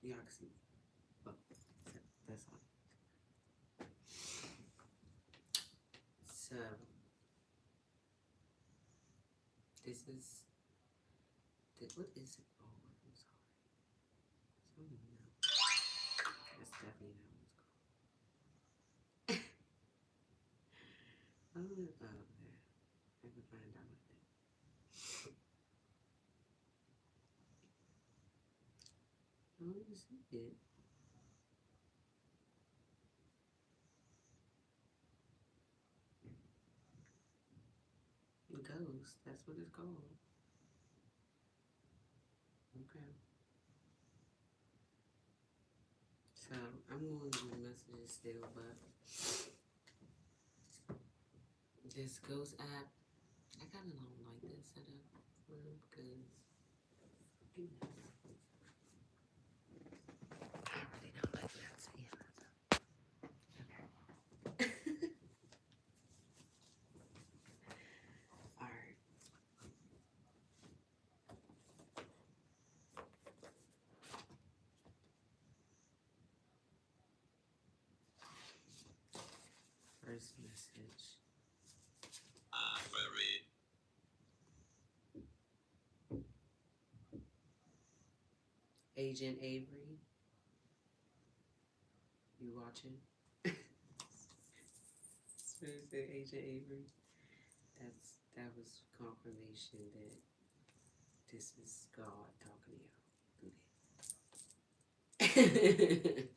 Y'all can see. Well, that's all. So, this is, what is it? Oh, I'm sorry. I don't even know. That's definitely not what it's called. I don't know. Oh, there. I can find out what it is. I don't even see it. Ghost. That's what it's called. Okay. So I'm going to do messages still, but this Ghost app, I kind of don't like this setup because you know, I really don't like that. So yeah, okay. All right. First message. Very. Agent Avery, you watching? Spirit said Agent Avery. That was confirmation that this is God talking to y'all through that.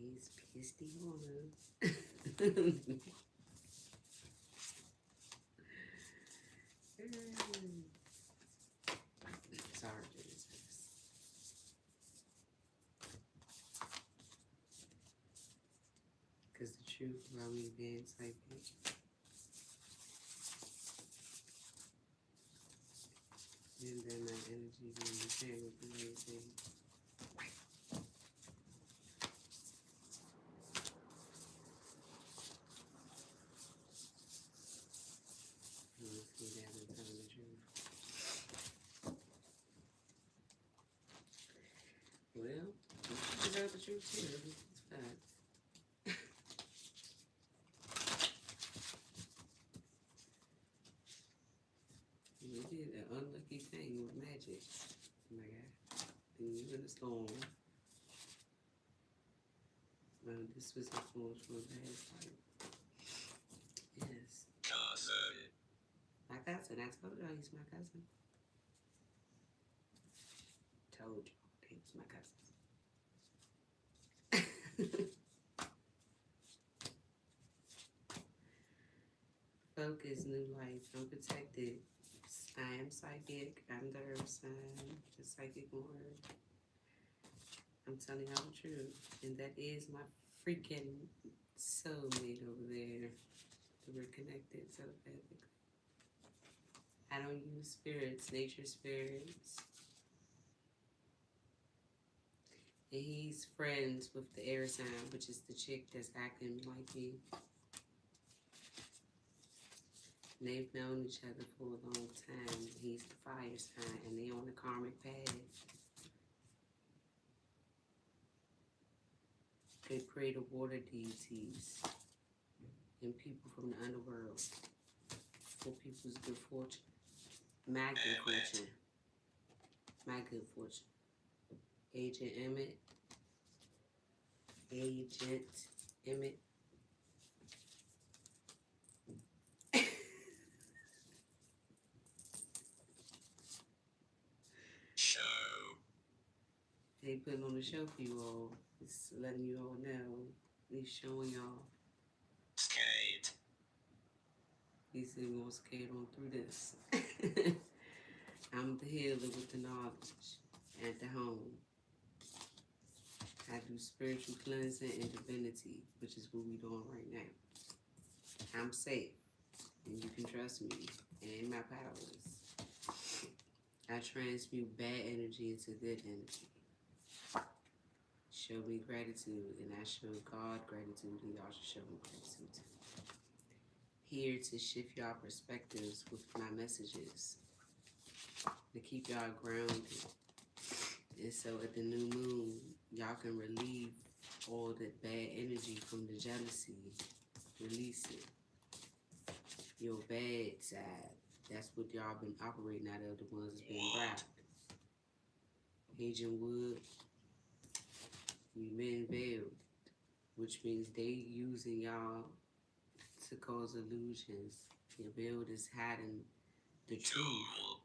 He's pissed on him. Sorry, Jesus. Because the truth about me being psychic. And then my energy being the same with everything. You see that I'm telling the truth. Well, you deserve the truth too. It's fact. You did an unlucky thing with magic. Oh my God. And you in the storm. Well, this was influenced from past life. Yes. Cousin. My cousin. I told y'all he's my cousin. Told y'all he was my cousin. Focus, new life, unprotected. I am psychic. I'm the earth sign, the psychic one. I'm telling y'all the truth. And that is my freaking soulmate over there. We're connected telepathically. I don't use spirits, nature spirits. And he's friends with the air sign, which is the chick that's acting like me. And they've known each other for a long time. He's the fire sign, and they on the karmic path. They pray to water deities and people from the underworld for people's good fortune. My good fortune. My good fortune. Agent Emmett. Agent Emmett. Show. They putting on a show for you all. It's letting you all know. He's showing y'all. Skate. He's gonna skate on through this. I'm the healer with the knowledge at the home. I do spiritual cleansing and divinity, which is what we're doing right now. I'm safe, and you can trust me and my powers. I transmute bad energy into good energy. show me gratitude, and I show God gratitude, and y'all should show me gratitude too. Here to shift y'all perspectives with my messages, to keep y'all grounded. And so at the new moon, y'all can relieve all that bad energy from the jealousy. Release it. Your bad side. That's what y'all been operating out of, the ones that's been wrapped. Agent Wood, you been veiled, which means they using y'all to cause illusions. Your veil is hiding the truth.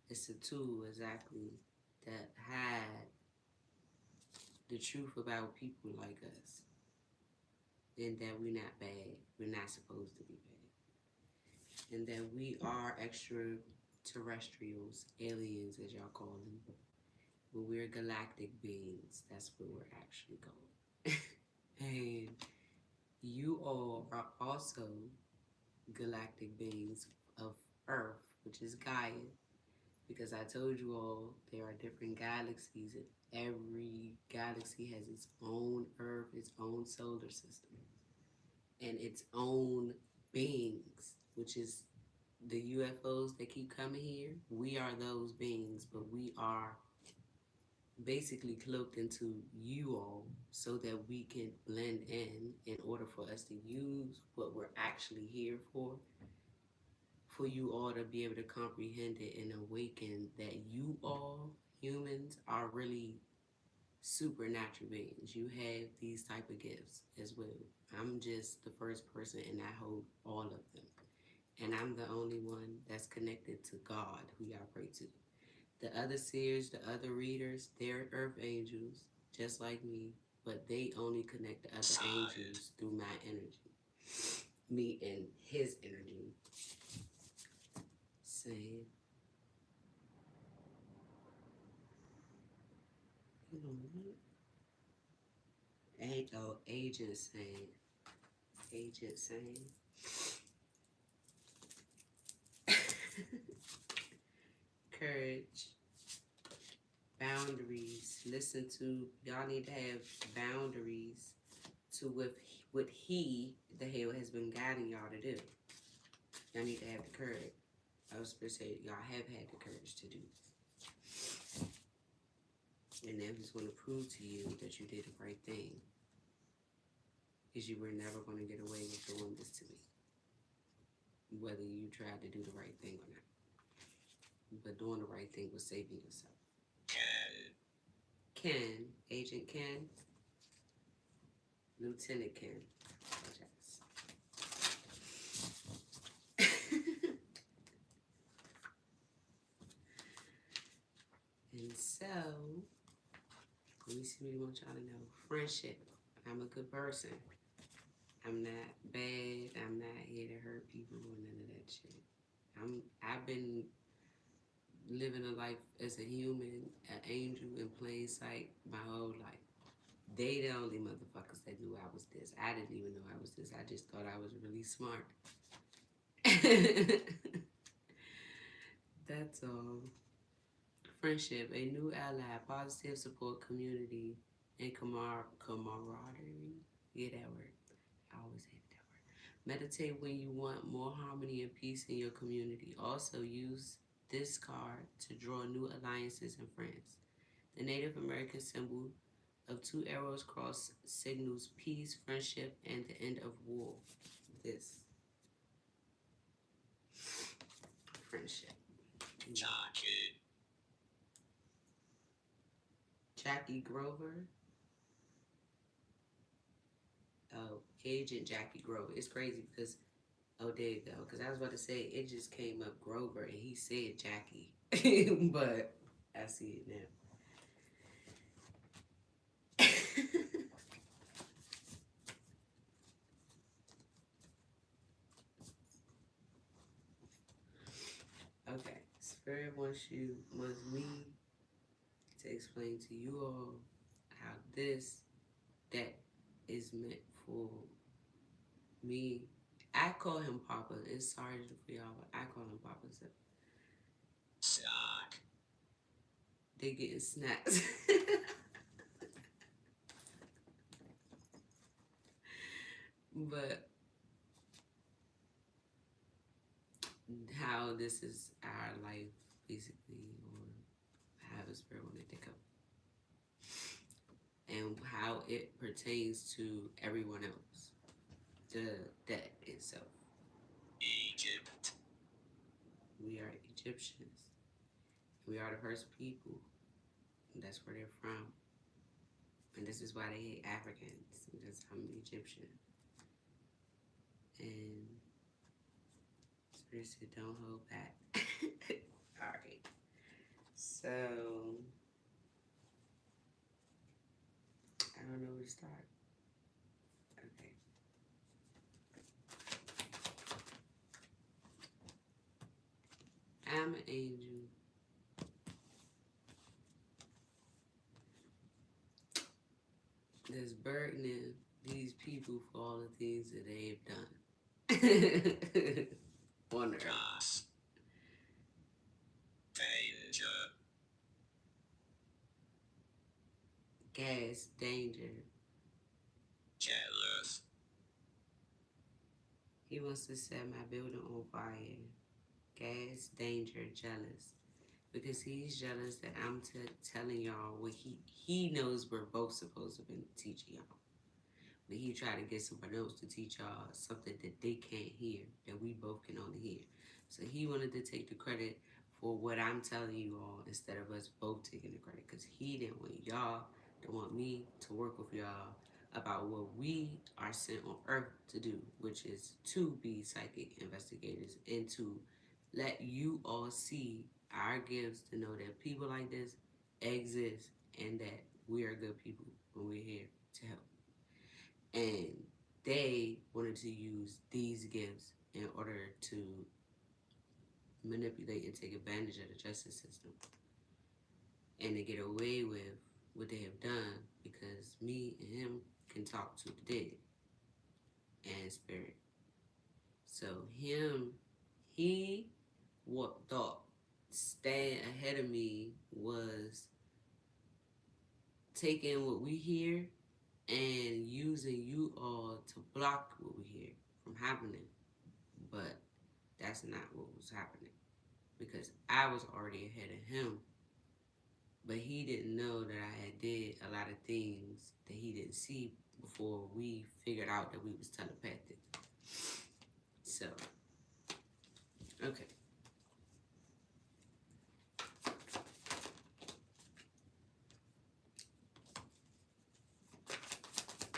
It's a tool, exactly, that hide the truth about people like us. And that we're not bad. We're not supposed to be bad. And that we are extraterrestrials, aliens as y'all call them. But we're galactic beings. That's what we're actually called. And you all are also galactic beings of Earth, which is Gaia. Because I told you all there are different galaxies, and every galaxy has its own Earth, its own solar system, and its own beings, which is the UFOs that keep coming here. We are those beings, but we are basically cloaked into you all so that we can blend in order for us to use what we're actually here for you all to be able to comprehend it and awaken that you all humans are really supernatural beings. You have these type of gifts as well. I'm just the first person, and I hold all of them, and I'm the only one that's connected to God, who y'all pray to. The other seers, the other readers, they're earth angels just like me, but they only connect the other angels through my energy, me and his energy. Saying, you know what? Agent saying. Courage, boundaries. Listen to, y'all need to have boundaries to with what he, the hell, has been guiding y'all to do. Y'all need to have the courage. I was supposed to say, y'all have had the courage to do this. And now he's going to prove to you that you did the right thing. Because you were never going to get away with doing this to me. Whether you tried to do the right thing or not. But doing the right thing was saving yourself. Ken, Agent Ken, Lieutenant Ken. And so, let me see what you want y'all to know. Friendship. I'm a good person. I'm not bad. I'm not here to hurt people or none of that shit. I've been living a life as a human, an angel in plain sight my whole life. They the only motherfuckers that knew I was this. I didn't even know I was this. I just thought I was really smart. That's all. Friendship, a new ally, positive support community, and camaraderie. Yeah, that word. I always hate that word. Meditate when you want more harmony and peace in your community. Also use this card to draw new alliances and friends. The Native American symbol of two arrows crossed signals peace, friendship, and the end of war. This. Friendship. Jackie Grover. Oh, Agent Jackie Grover. It's crazy because, oh, there you go. Because I was about to say, it just came up Grover and he said Jackie. But I see it now. Okay, Spirit wants me to explain to you all how that is meant for me. I call him Papa. It's sorry for y'all, but I call him Papa. So they getting snacks. But how this is our life, basically, or how the spirit wanted to go, and how it pertains to everyone else, the debt itself. Egypt. We are Egyptians. We are the first people. That's where they're from. And this is why they hate Africans, because I'm Egyptian. And Spirit said, don't hold back. Alright. So, I don't know where to start. Okay. I'm an angel. That's burdening these people for all the things that they've done. On earth. Gas. Danger. Gas, danger. Jealous. He wants to set my building on fire. Gas, danger, jealous. Because he's jealous that I'm telling y'all what he knows we're both supposed to be teaching y'all. But he tried to get someone else to teach y'all something that they can't hear, that we both can only hear. So he wanted to take the credit for what I'm telling you all instead of us both taking the credit. Because he didn't want y'all to want me to work with y'all about what we are sent on earth to do, which is to be psychic investigators and to let you all see our gifts, to know that people like this exist and that we are good people when we're here to help. And they wanted to use these gifts in order to manipulate and take advantage of the justice system and to get away with what they have done, because me and him can talk to the dead and spirit. So he what thought staying ahead of me was taking what we hear and using you all to block what we hear from happening. But that's not what was happening, because I was already ahead of him. But he didn't know that I had did a lot of things that he didn't see before we figured out that we was telepathic. So, okay.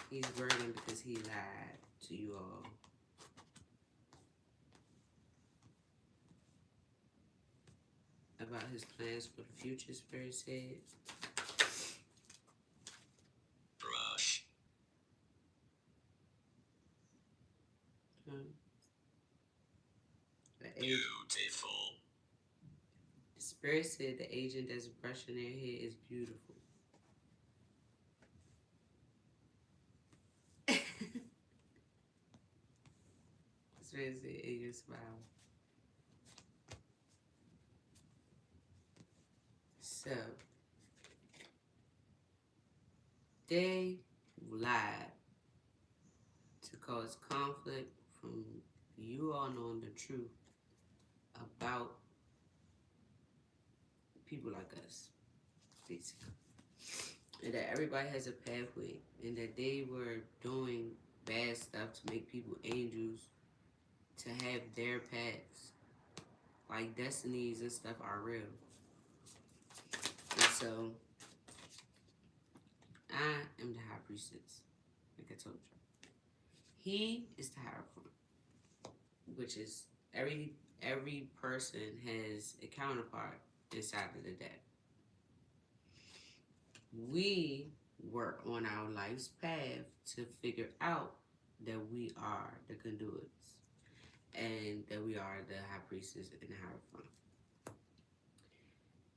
He's burdened because he lied to you all. About his plans for the future, Spirit said. Brush. Beautiful. The Spirit said the agent that's brushing their hair is beautiful. The Spirit said, agent smile. So, they lied to cause conflict from you all knowing the truth about people like us, basically. And that everybody has a pathway, and that they were doing bad stuff to make people angels to have their paths. Like destinies and stuff are real. And so, I am the High Priestess, like I told you. He is the Hierophant, which is every person has a counterpart inside of the deck. We work on our life's path to figure out that we are the conduits and that we are the High Priestess and the Hierophant.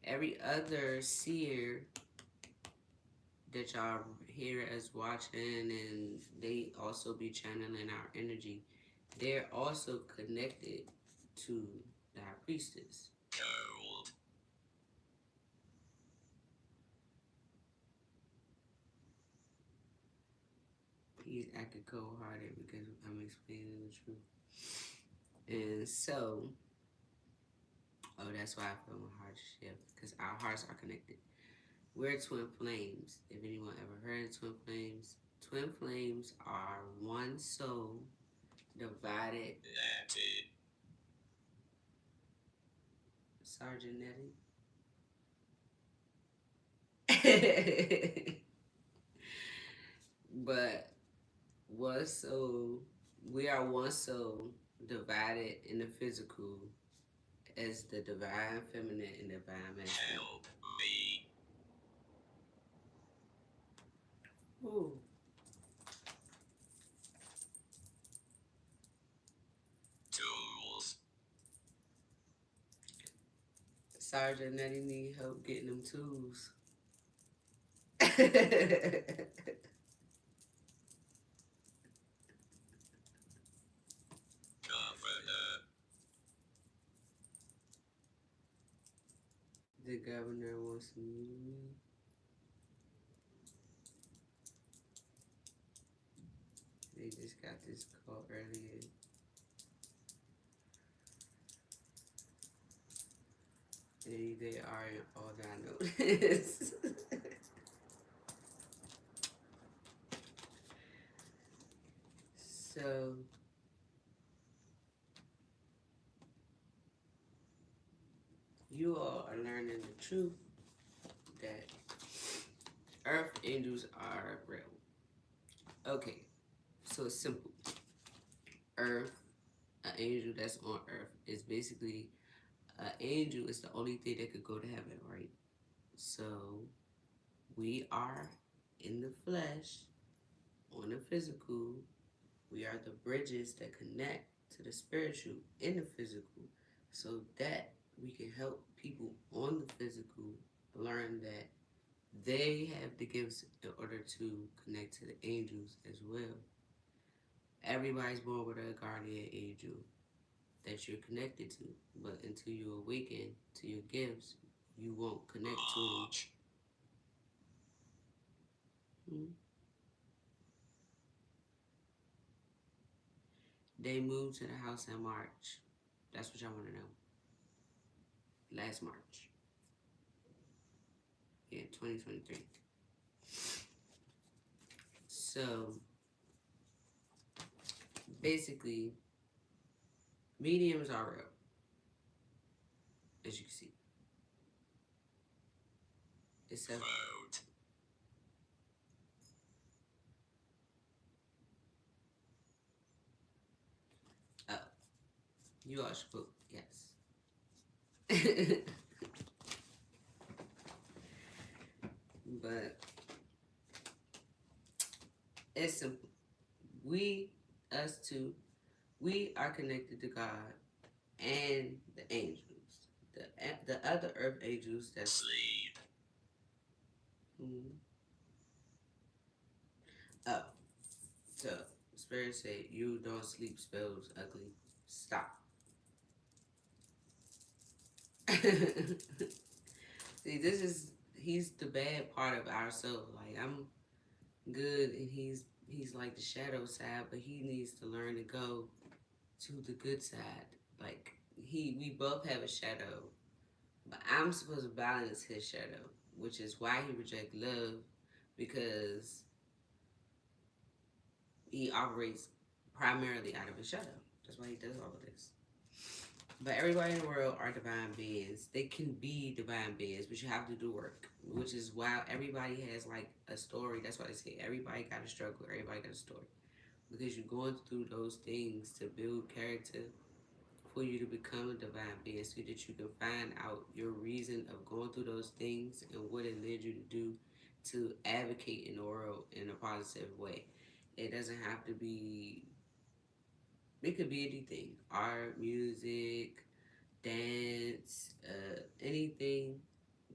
Every other seer that y'all hear us watching, and they also be channeling our energy, they're also connected to the High Priestess. Cold. I could go harder because I'm explaining the truth. And so, oh, that's why I feel my heart shift, because our hearts are connected. We're twin flames. If anyone ever heard of twin flames are one soul divided. Natty. Sergeant Nettie. But one soul, we are one soul divided in the physical as the divine feminine and divine masculine. Help me. Ooh. Tools. Sergeant Nettie need help getting them tools. Governor. The governor wants to meet me. They just got this call earlier. They are in all that I noticed. So you all are learning the truth that earth angels are real. Okay, so it's simple. Earth, an angel that's on earth, is basically an angel is the only thing that could go to heaven, right? So we are in the flesh, on the physical. We are the bridges that connect to the spiritual in the physical, so that we can help people on the physical learn that they have the gifts in order to connect to the angels as well. Everybody's born with a guardian angel that you're connected to, but until you awaken to your gifts, you won't connect to them. Hmm? They moved to the house in March. That's what y'all want to know. Last March. Yeah, 2023. So, basically, mediums are real, as you can see. It's a Vote. you all should vote yes. But it's simple. We, us two, we are connected to God and the angels. The other earth angels that's Sleep. Oh, so Spirit said, "You don't sleep spells ugly. Stop." See, he's the bad part of our soul. Like I'm good, and he's like the shadow side, but he needs to learn to go to the good side. Like we both have a shadow, but I'm supposed to balance his shadow, which is why he rejects love, because he operates primarily out of his shadow. That's why he does all of this. But everybody in the world are divine beings. They can be divine beings, but you have to do work, which is why everybody has like a story. That's why I say everybody got a struggle, everybody got a story. Because you're going through those things to build character for you to become a divine being so that you can find out your reason of going through those things and what it led you to do to advocate in the world in a positive way. It doesn't have to be, it could be anything, art, music, dance, anything,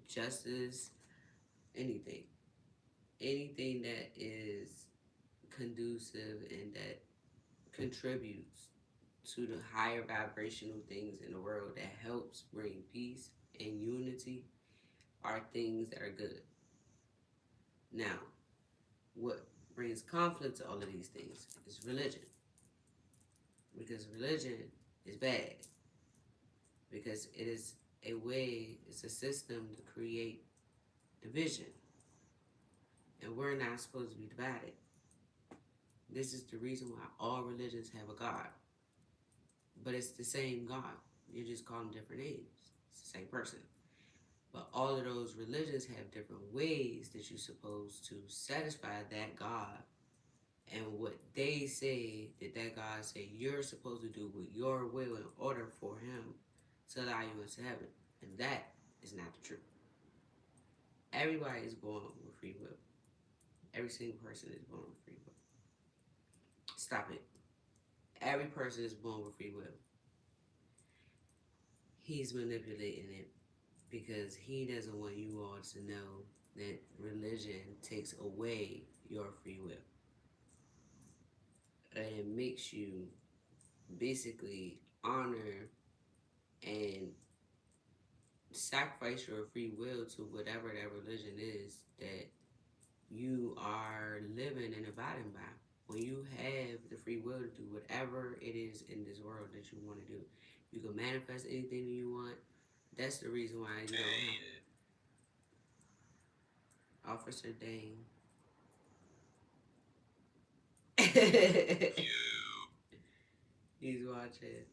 justice, anything. Anything that is conducive and that contributes to the higher vibrational things in the world that helps bring peace and unity are things that are good. Now, what brings conflict to all of these things is religion. Because religion is bad. Because it is a way, it's a system to create division. And we're not supposed to be divided. This is the reason why all religions have a God. But it's the same God. You just call them different names. It's the same person. But all of those religions have different ways that you're supposed to satisfy that God and what they say that God say you're supposed to do with your will in order for him to allow you into heaven. And that is not the truth. Everybody is born with free will. Every single person is born with free will. Stop it. Every person is born with free will. He's manipulating it because he doesn't want you all to know that religion takes away your free will. And it makes you basically honor and sacrifice your free will to whatever that religion is that you are living and abiding by. When you have the free will to do whatever it is in this world that you want to do, you can manifest anything that you want. That's the reason why you don't have Officer Dane. He's watching.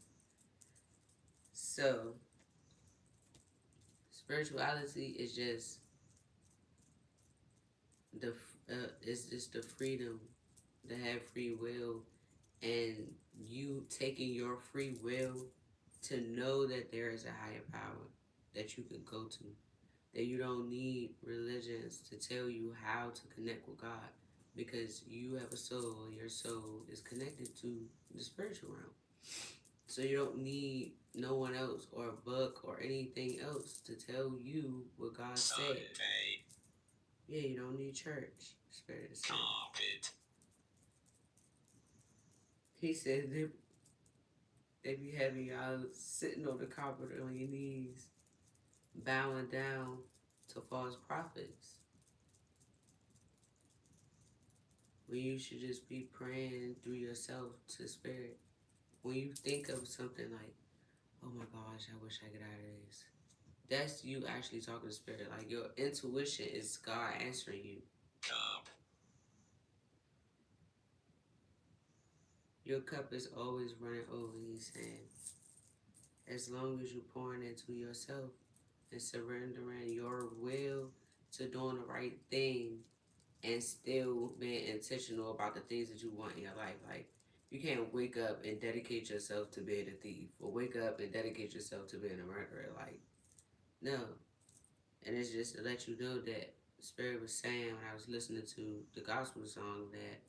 So, spirituality is just it's just the freedom to have free will, and you taking your free will to know that there is a higher power that you can go to, that you don't need religions to tell you how to connect with God, because you have a soul and your soul is connected to the spiritual realm. So you don't need no one else or a book or anything else to tell you what God said. Yeah, you don't need church. Spirit is carpet. He said they be having y'all sitting on the carpet on your knees, bowing down to false prophets, when you should just be praying through yourself to Spirit. When you think of something like, oh my gosh, I wish I could out of this, that's you actually talking to Spirit. Like, your intuition is God answering you. Your cup is always running over, he's saying. As long as you're pouring into yourself and surrendering your will to doing the right thing and still being intentional about the things that you want in your life. Like, you can't wake up and dedicate yourself to being a thief, or wake up and dedicate yourself to being a murderer. Like, no. And it's just to let you know that Spirit was saying when I was listening to the gospel song that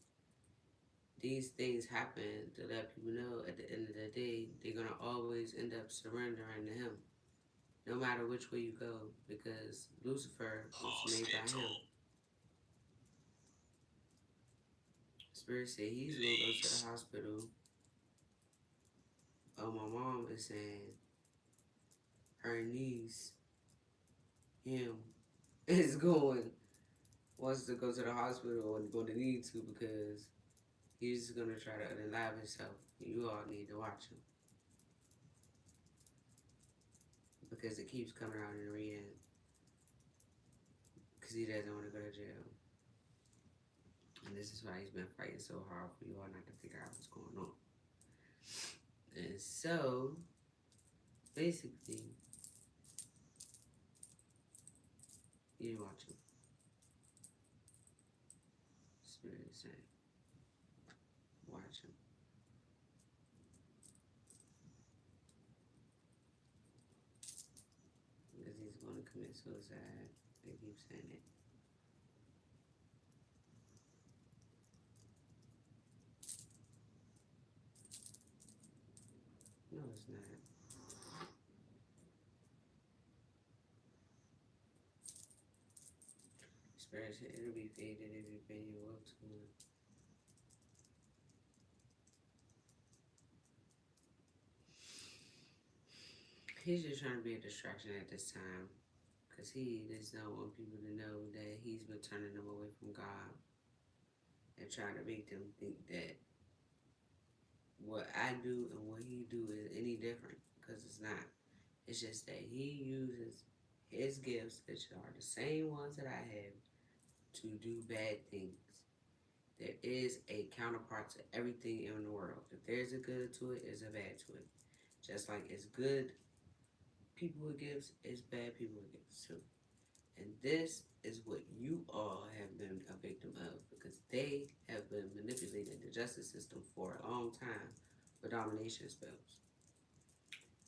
these things happen to let people know at the end of the day, they're going to always end up surrendering to him, no matter which way you go, because Lucifer was made by him. Spirit said he's going to go to the hospital. Oh, my mom is saying her niece, him, wants to go to the hospital and going to need to, because he's going to try to unalive himself. You all need to watch him, because it keeps coming out in the reading, because he doesn't want to go to jail. And this is why he's been fighting so hard for you all not to figure out what's going on. And so, basically, you watch him. Spirit is saying, watch him. Because he's going to commit suicide. They keep saying it. No, it's not. Spirit said it'll be faded if you bend your will to it. He's just trying to be a distraction at this time, because he does not want people to know that he's been turning them away from God. and try to make them think that what I do and what he do is any different, because it's not. It's just that he uses his gifts, which are the same ones that I have, to do bad things. There is a counterpart to everything in the world. If there's a good to it, there's a bad to it. Just like it's good people with gifts, it's bad people with gifts too. And this is what you all have been a victim of, because they have been manipulating the justice system for a long time with domination spells.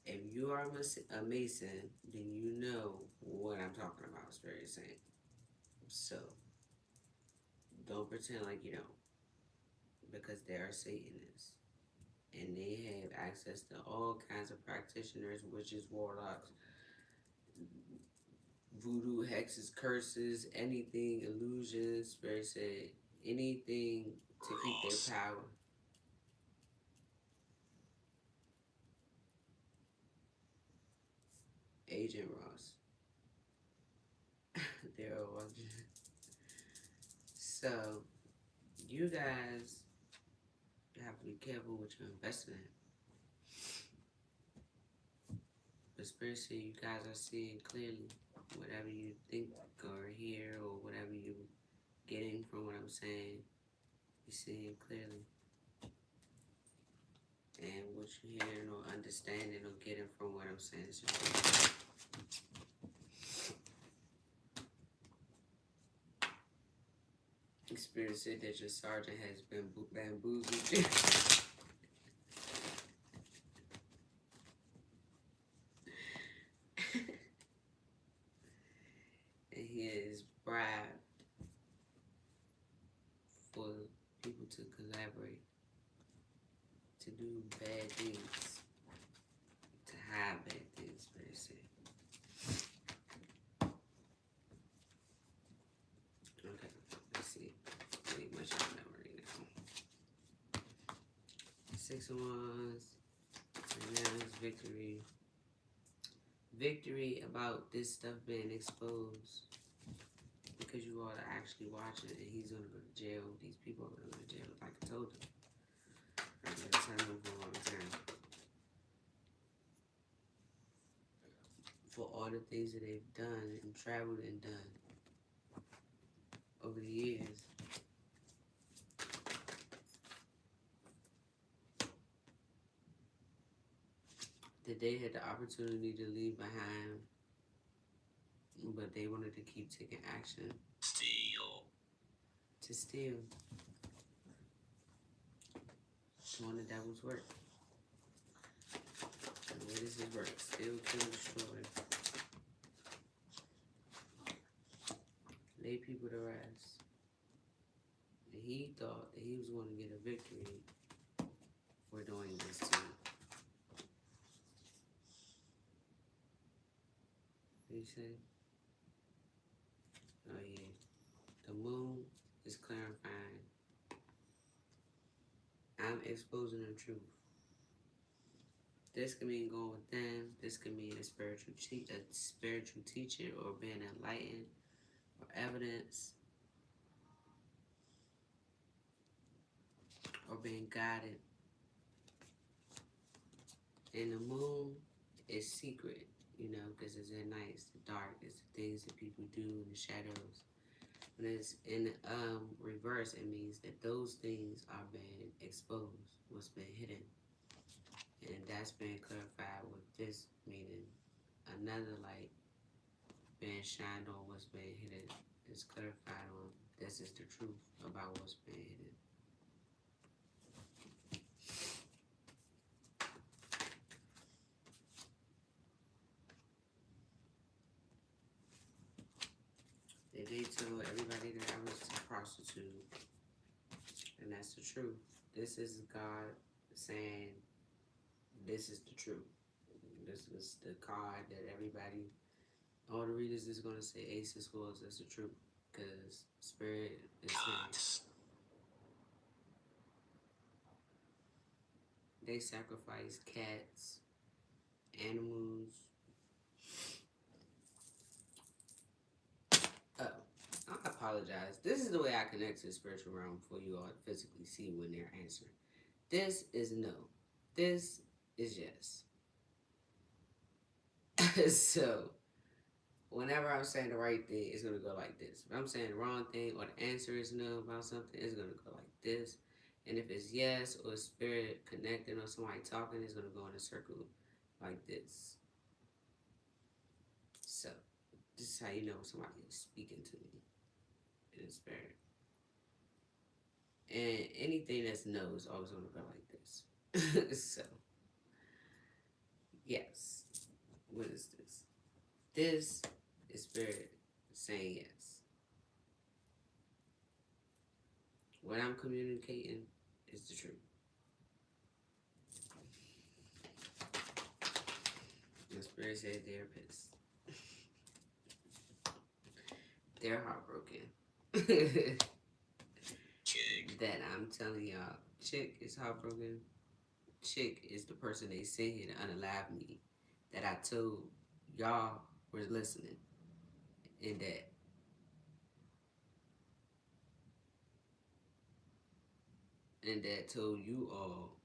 If you are a Mason, then you know what I'm talking about. It's very same. So don't pretend like you don't, because they are Satanists. And they have access to all kinds of practitioners, witches, warlocks, voodoo, hexes, curses, anything, illusions, spirit said, anything to keep their power. Agent Ross. They're all watching. So, you guys have to be careful what you're investing in. But spirit said you guys are seeing clearly whatever you think or hear or whatever you're getting from what I'm saying. You're seeing clearly. And what you're hearing or understanding or getting from what I'm saying is just Spirit said that your sergeant has been bamboozled. And he is bribed for people to collaborate, to do bad things, to hide bad things, Spirit said. Okay, let's see. Pretty much I know right now. 6 of Wands, and now it's victory. Victory about this stuff being exposed. Because you all are actually watching, and he's gonna go to jail. These people are gonna go to jail, like I told them. I'm gonna tell them for a long time. For all the things that they've done and traveled and done over the years. That they had the opportunity to leave behind, but they wanted to keep taking action. Steal. To steal. Doing the devil's work. And what is his work? Steal, kill, destroy. Lay people to rest. And he thought that he was going to get a victory for doing this too. What did he say? Oh yeah. The moon is clarifying. I'm exposing the truth. This can mean going with them. This can mean a spiritual teacher, or being enlightened, or evidence, or being guided. And the moon is secret, you know, because it's at night, it's the dark, it's the things that people do in the shadows. When it's in reverse, it means that those things are being exposed, what's been hidden. And that's been clarified with this meaning. Another light being shined on what's been hidden is clarified on this is the truth about what's been hidden. They told everybody that I was a prostitute, and that's the truth. This is God saying, this is the truth. This is the card that everybody, all the readers is going to say Ace of Swords, that's the truth. Because Spirit is saying, they sacrifice cats, animals. Oh, I apologize. This is the way I connect to the spiritual realm for you all to physically see when they're answering. This is no. This is yes. So, whenever I'm saying the right thing, it's going to go like this. If I'm saying the wrong thing or the answer is no about something, it's going to go like this. And if it's yes or spirit connecting or somebody talking, it's going to go in a circle like this. So, this is how you know somebody is speaking to me in the spirit. And anything that's no is always going to go like this. So, yes. What is this? This is spirit saying yes. What I'm communicating is the truth. The spirit said they're pissed. They're heartbroken. Chick. That I'm telling y'all, Chick is heartbroken. Chick is the person they sent here to unalive me. That I told y'all were listening. And that told you all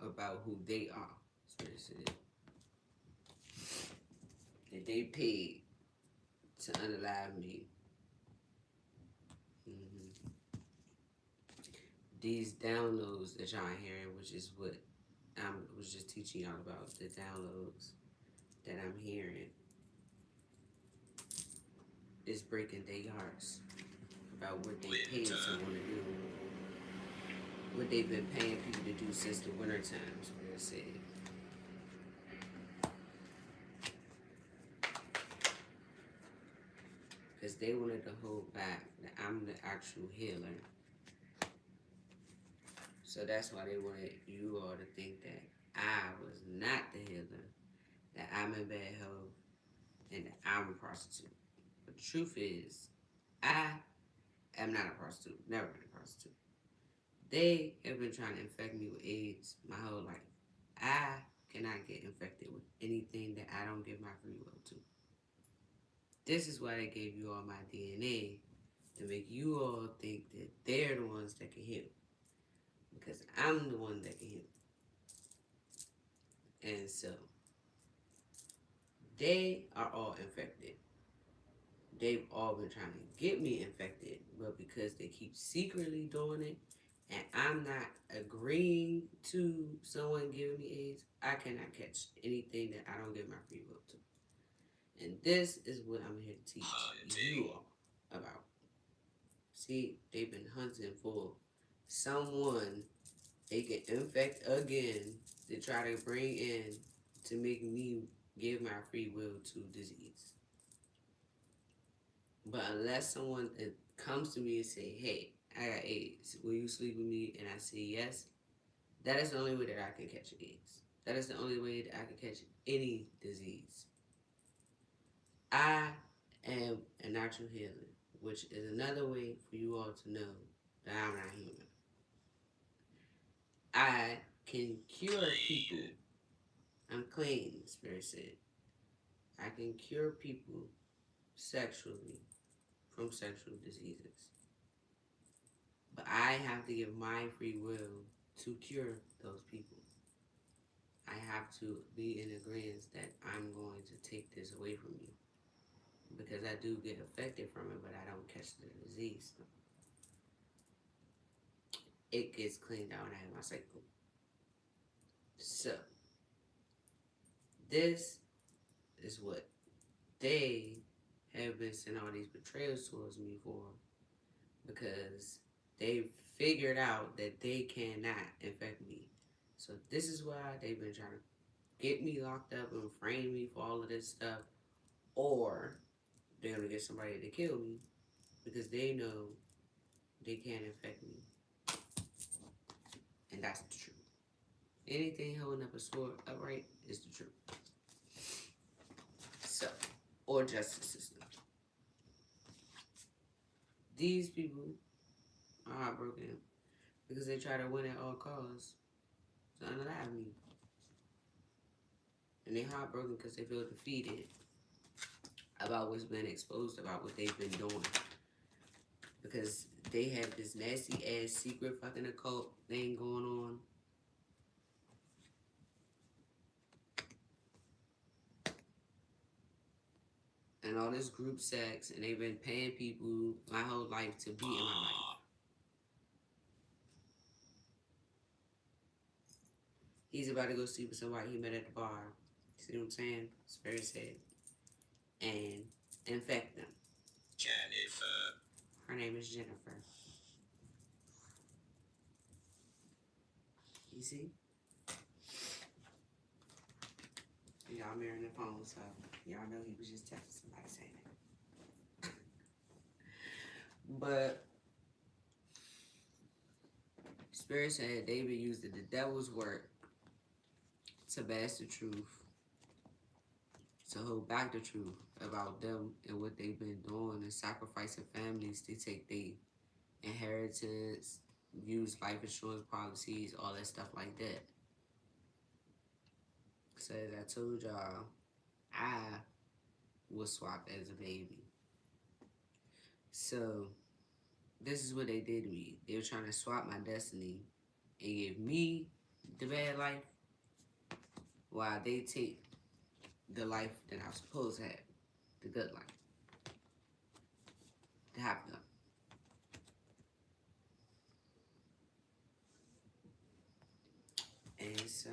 about who they are. Spirit said that they paid to unalive me. These downloads that y'all hearing, which is what I was just teaching y'all about, the downloads that I'm hearing, is breaking their hearts about what they paid someone to do, what they've been paying people to do since the winter times, where it said. Because they wanted to hold back that I'm the actual healer. So that's why they wanted you all to think that I was not the healer, that I'm in bad health, and that I'm a prostitute. But the truth is, I am not a prostitute, never been a prostitute. They have been trying to infect me with AIDS my whole life. I cannot get infected with anything that I don't give my free will to. This is why they gave you all my DNA, to make you all think that they're the ones that can heal. Because I'm the one that can heal. And so, they are all infected. They've all been trying to get me infected, but because they keep secretly doing it, and I'm not agreeing to someone giving me AIDS, I cannot catch anything that I don't give my free will to. And this is what I'm here to teach you all about. See, they've been hunting for someone they can infect again to try to bring in to make me give my free will to disease. But unless someone comes to me and say, hey, I got AIDS, will you sleep with me? And I say yes, that is the only way that I can catch AIDS. That is the only way that I can catch any disease. I am a natural healer, which is another way for you all to know that I'm not human. I can cure people. I'm clean, Spirit said. I can cure people sexually from sexual diseases. But I have to give my free will to cure those people. I have to be in agreement that I'm going to take this away from you. Because I do get affected from it, but I don't catch the disease. It gets cleaned out and I have my cycle. So, this is what they have been sending all these betrayals towards me for, because they figured out that they cannot infect me. So this is why they've been trying to get me locked up and frame me for all of this stuff, or they're gonna get somebody to kill me because they know they can't infect me. And that's the truth. Anything holding up a sword upright is the truth. So, or justice system. These people are heartbroken because they try to win at all costs to unalive me. And they're heartbroken because they feel defeated about what's been exposed about what they've been doing. because they have this nasty ass secret fucking occult thing going on. And all this group sex, and they've been paying people my whole life to be in my life. He's about to go sleep with somebody he met at the bar. See what I'm saying? It's very sad. And infect them. Jennifer. Her name is Jennifer. You see? Y'all mirroring the phone, so y'all know he was just texting somebody saying it. But Spirit said David used the devil's work to bash the truth, to hold back the truth about them and what they've been doing and sacrificing families to take their inheritance, use life insurance policies, all that stuff like that. So as I told y'all, I was swapped as a baby. So this is what they did to me. They were trying to swap my destiny and give me the bad life while they take the life that I was supposed to have, the good life, the happy life. And so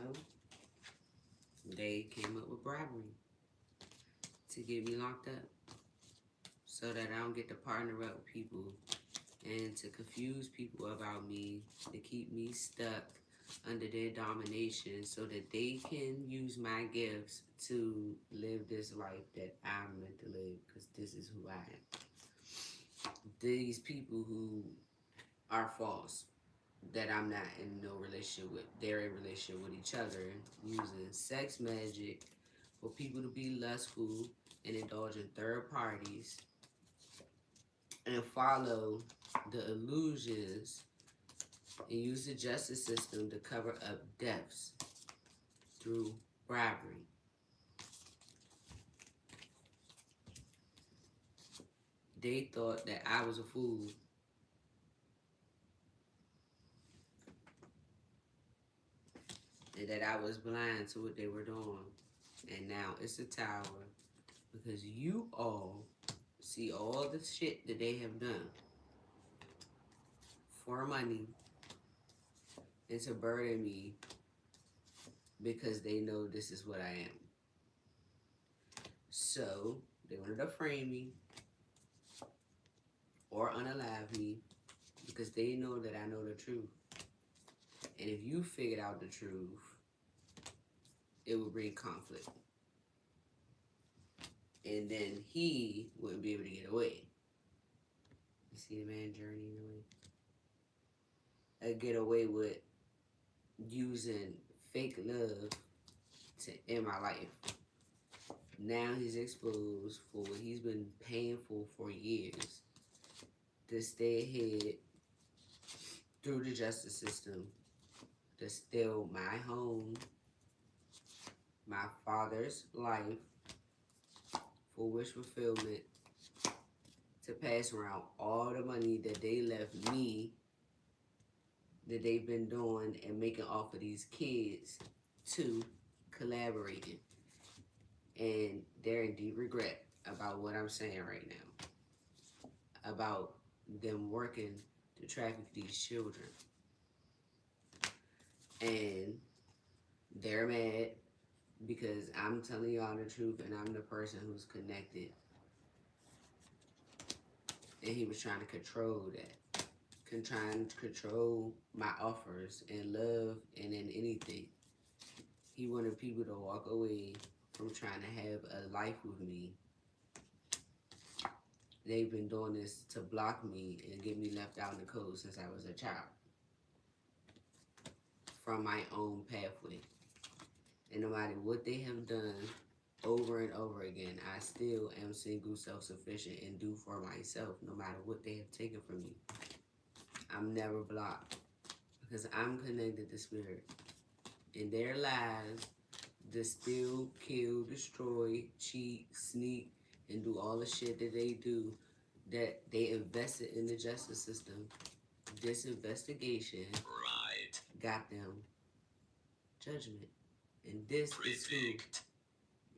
they came up with bribery to get me locked up so that I don't get to partner up with people and to confuse people about me, to keep me stuck under their domination so that they can use my gifts to live this life that I'm meant to live, because this is who I am. These people who are false, that I'm not in no relationship with, they're in relationship with each other, using sex magic for people to be lustful and indulge in third parties and follow the illusions and use the justice system to cover up deaths through bribery. They thought that I was a fool. And that I was blind to what they were doing. And now it's a tower because you all see all the shit that they have done for money and to burden me because they know this is what I am. So they wanted to frame me or unalive me because they know that I know the truth. And if you figured out the truth, it would bring conflict. And then he wouldn't be able to get away. You see the man journey away? Get away with using fake love to end my life. Now he's exposed for what he's been paying for years to stay ahead through the justice system, to steal my home, my father's life, for wish fulfillment, to pass around all the money that they left me, that they've been doing and making off of these kids, to collaborating. And they're in deep regret about what I'm saying right now, about them working to traffic these children. And they're mad because I'm telling y'all the truth and I'm the person who's connected. And he was trying to control that. Trying to control my offers in love and in anything. He wanted people to walk away from trying to have a life with me. They've been doing this to block me and get me left out in the cold since I was a child. From my own pathway. And no matter what they have done over and over again, I still am single, self-sufficient, and do for myself, no matter what they have taken from me. I'm never blocked because I'm connected to spirit. And their lies to steal, kill, destroy, cheat, sneak, and do all the shit that they do that they invested in the justice system. This investigation got them judgment. And this is who,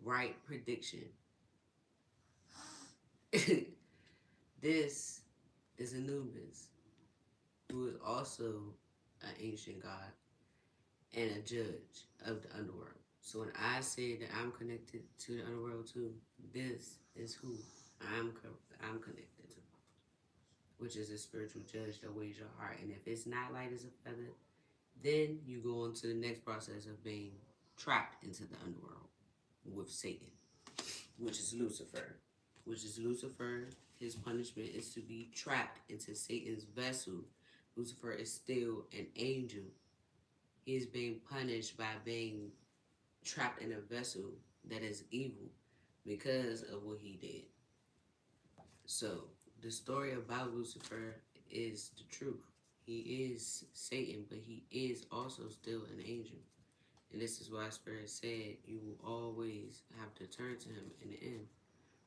right, prediction. This is Anubis, who is also an ancient god and a judge of the underworld. So when I say that I'm connected to the underworld too, this is who I'm connected to, which is a spiritual judge that weighs your heart. And if it's not light as a feather, then you go on to the next process of being trapped into the underworld with Satan, which is Lucifer. His punishment is to be trapped into Satan's vessel. Lucifer is still an angel. He is being punished by being trapped in a vessel that is evil because of what he did. So, the story about Lucifer is the truth. He is Satan, but he is also still an angel. And this is why Spirit said you will always have to turn to him in the end.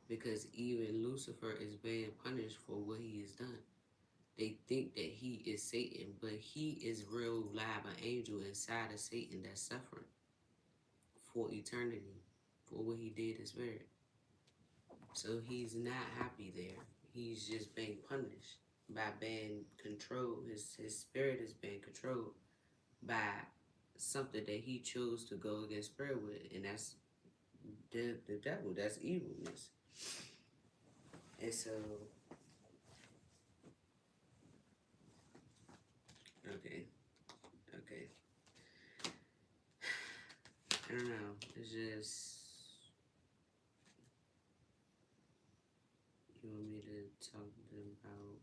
Because even Lucifer is being punished for what he has done. They think that he is Satan, but he is real live, an angel inside of Satan that's suffering for eternity for what he did in spirit. So he's not happy there. He's just being punished by being controlled. His spirit is being controlled by something that he chose to go against spirit with, and that's the devil. That's evilness. And so, okay. I don't know. It's just, you want me to talk to them about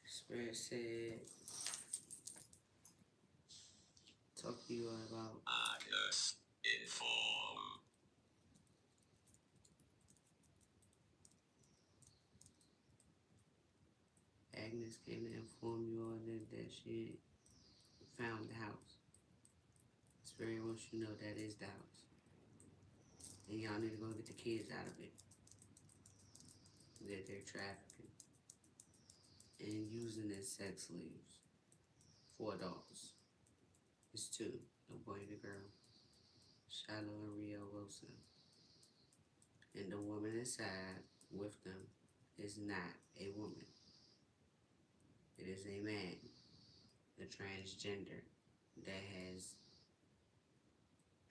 Spirit said, talk to you about Agnes inform. Agnes came to inform you all that she found the house. Spirit wants you to know that is the house. And y'all need to go get the kids out of it. That they're trafficking and using as sex slaves for adults. It's two, a boy and a girl. Shiloh and Rio Wilson. And the woman inside with them is not a woman. It is a man, a transgender, that has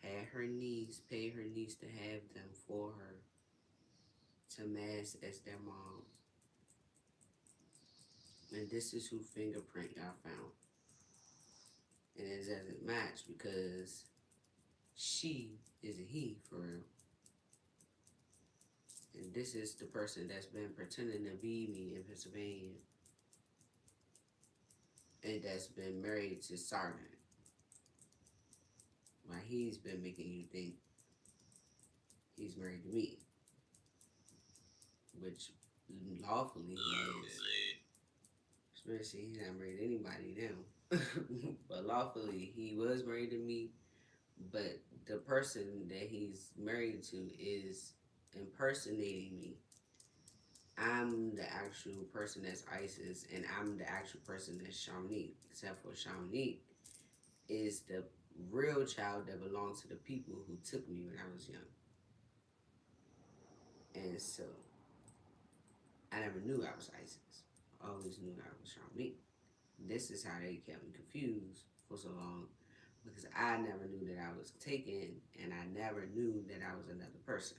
had her niece, paid her niece to have them for her to mask as their mom. And this is who fingerprint y'all found. And it doesn't match because she is a he for real. And this is the person that's been pretending to be me in Pennsylvania. And that's been married to Sergeant. While he's been making you think he's married to me. Which lawfully he is. Especially he's not married to anybody now. But lawfully he was married to me. But the person that he's married to is impersonating me. I'm the actual person that's Isis, and I'm the actual person that's Shawnee. Except for Shawnee is the real child that belongs to the people who took me when I was young. And so, I never knew I was Isis. I always knew I was Shawnee. This is how they kept me confused for so long, because I never knew that I was taken, and I never knew that I was another person.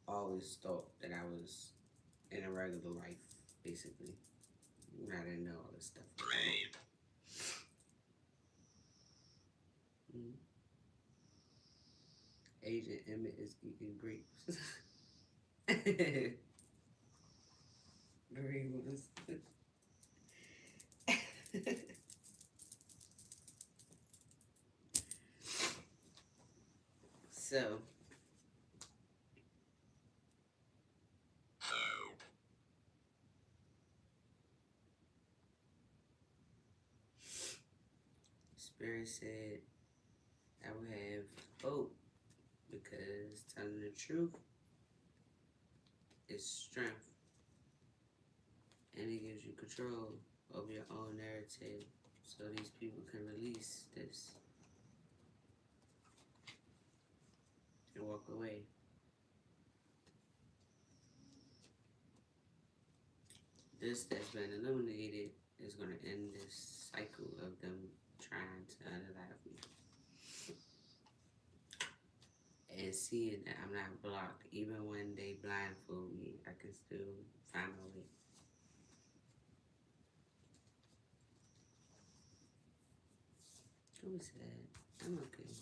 Always thought that I was in a regular life, basically. I didn't know all this stuff. Agent Emmett is eating grapes. Green ones. So, Spirit said I would have hope because telling the truth is strength, and it gives you control over your own narrative, so these people can release this and walk away. This that's been illuminated is going to end this cycle of them trying to unalive me. And seeing that I'm not blocked, even when they blindfold me, I can still find my way. Who said? I'm okay.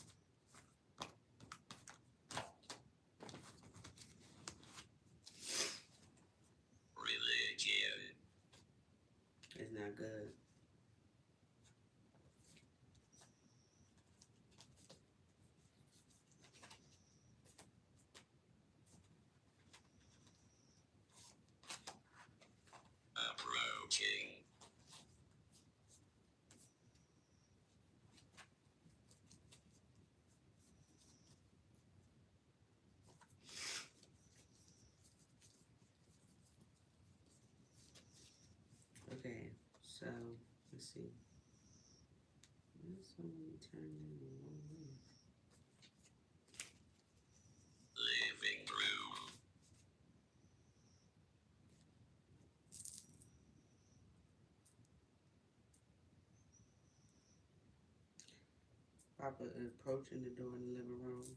Religion. It's not good. Approaching. Okay, so let's see. This only turned into one way. Living through. Papa approaching the door in the living room.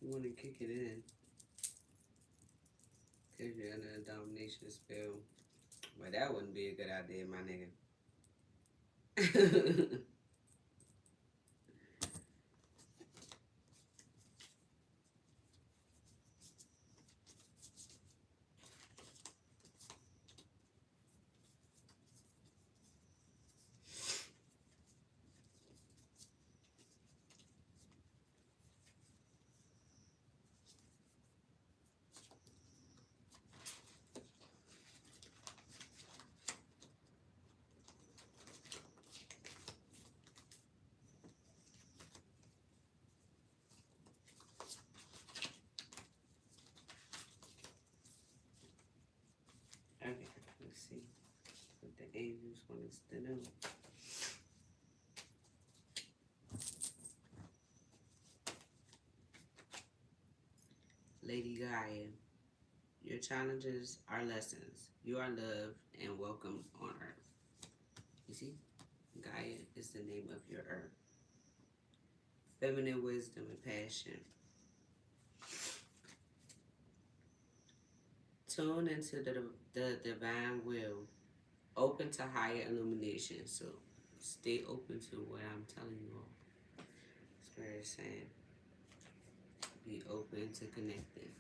You want to kick it in. Because you're under a domination spell. Well, that wouldn't be a good idea, my nigga. Okay, let's see what the angels want us to know. Lady Gaia, your challenges are lessons. You are loved and welcomed on Earth. You see, Gaia is the name of your Earth. Feminine wisdom and passion. Tune into the divine will. Open to higher illumination. So stay open to what I'm telling you all. Spirit is saying, be open to connecting.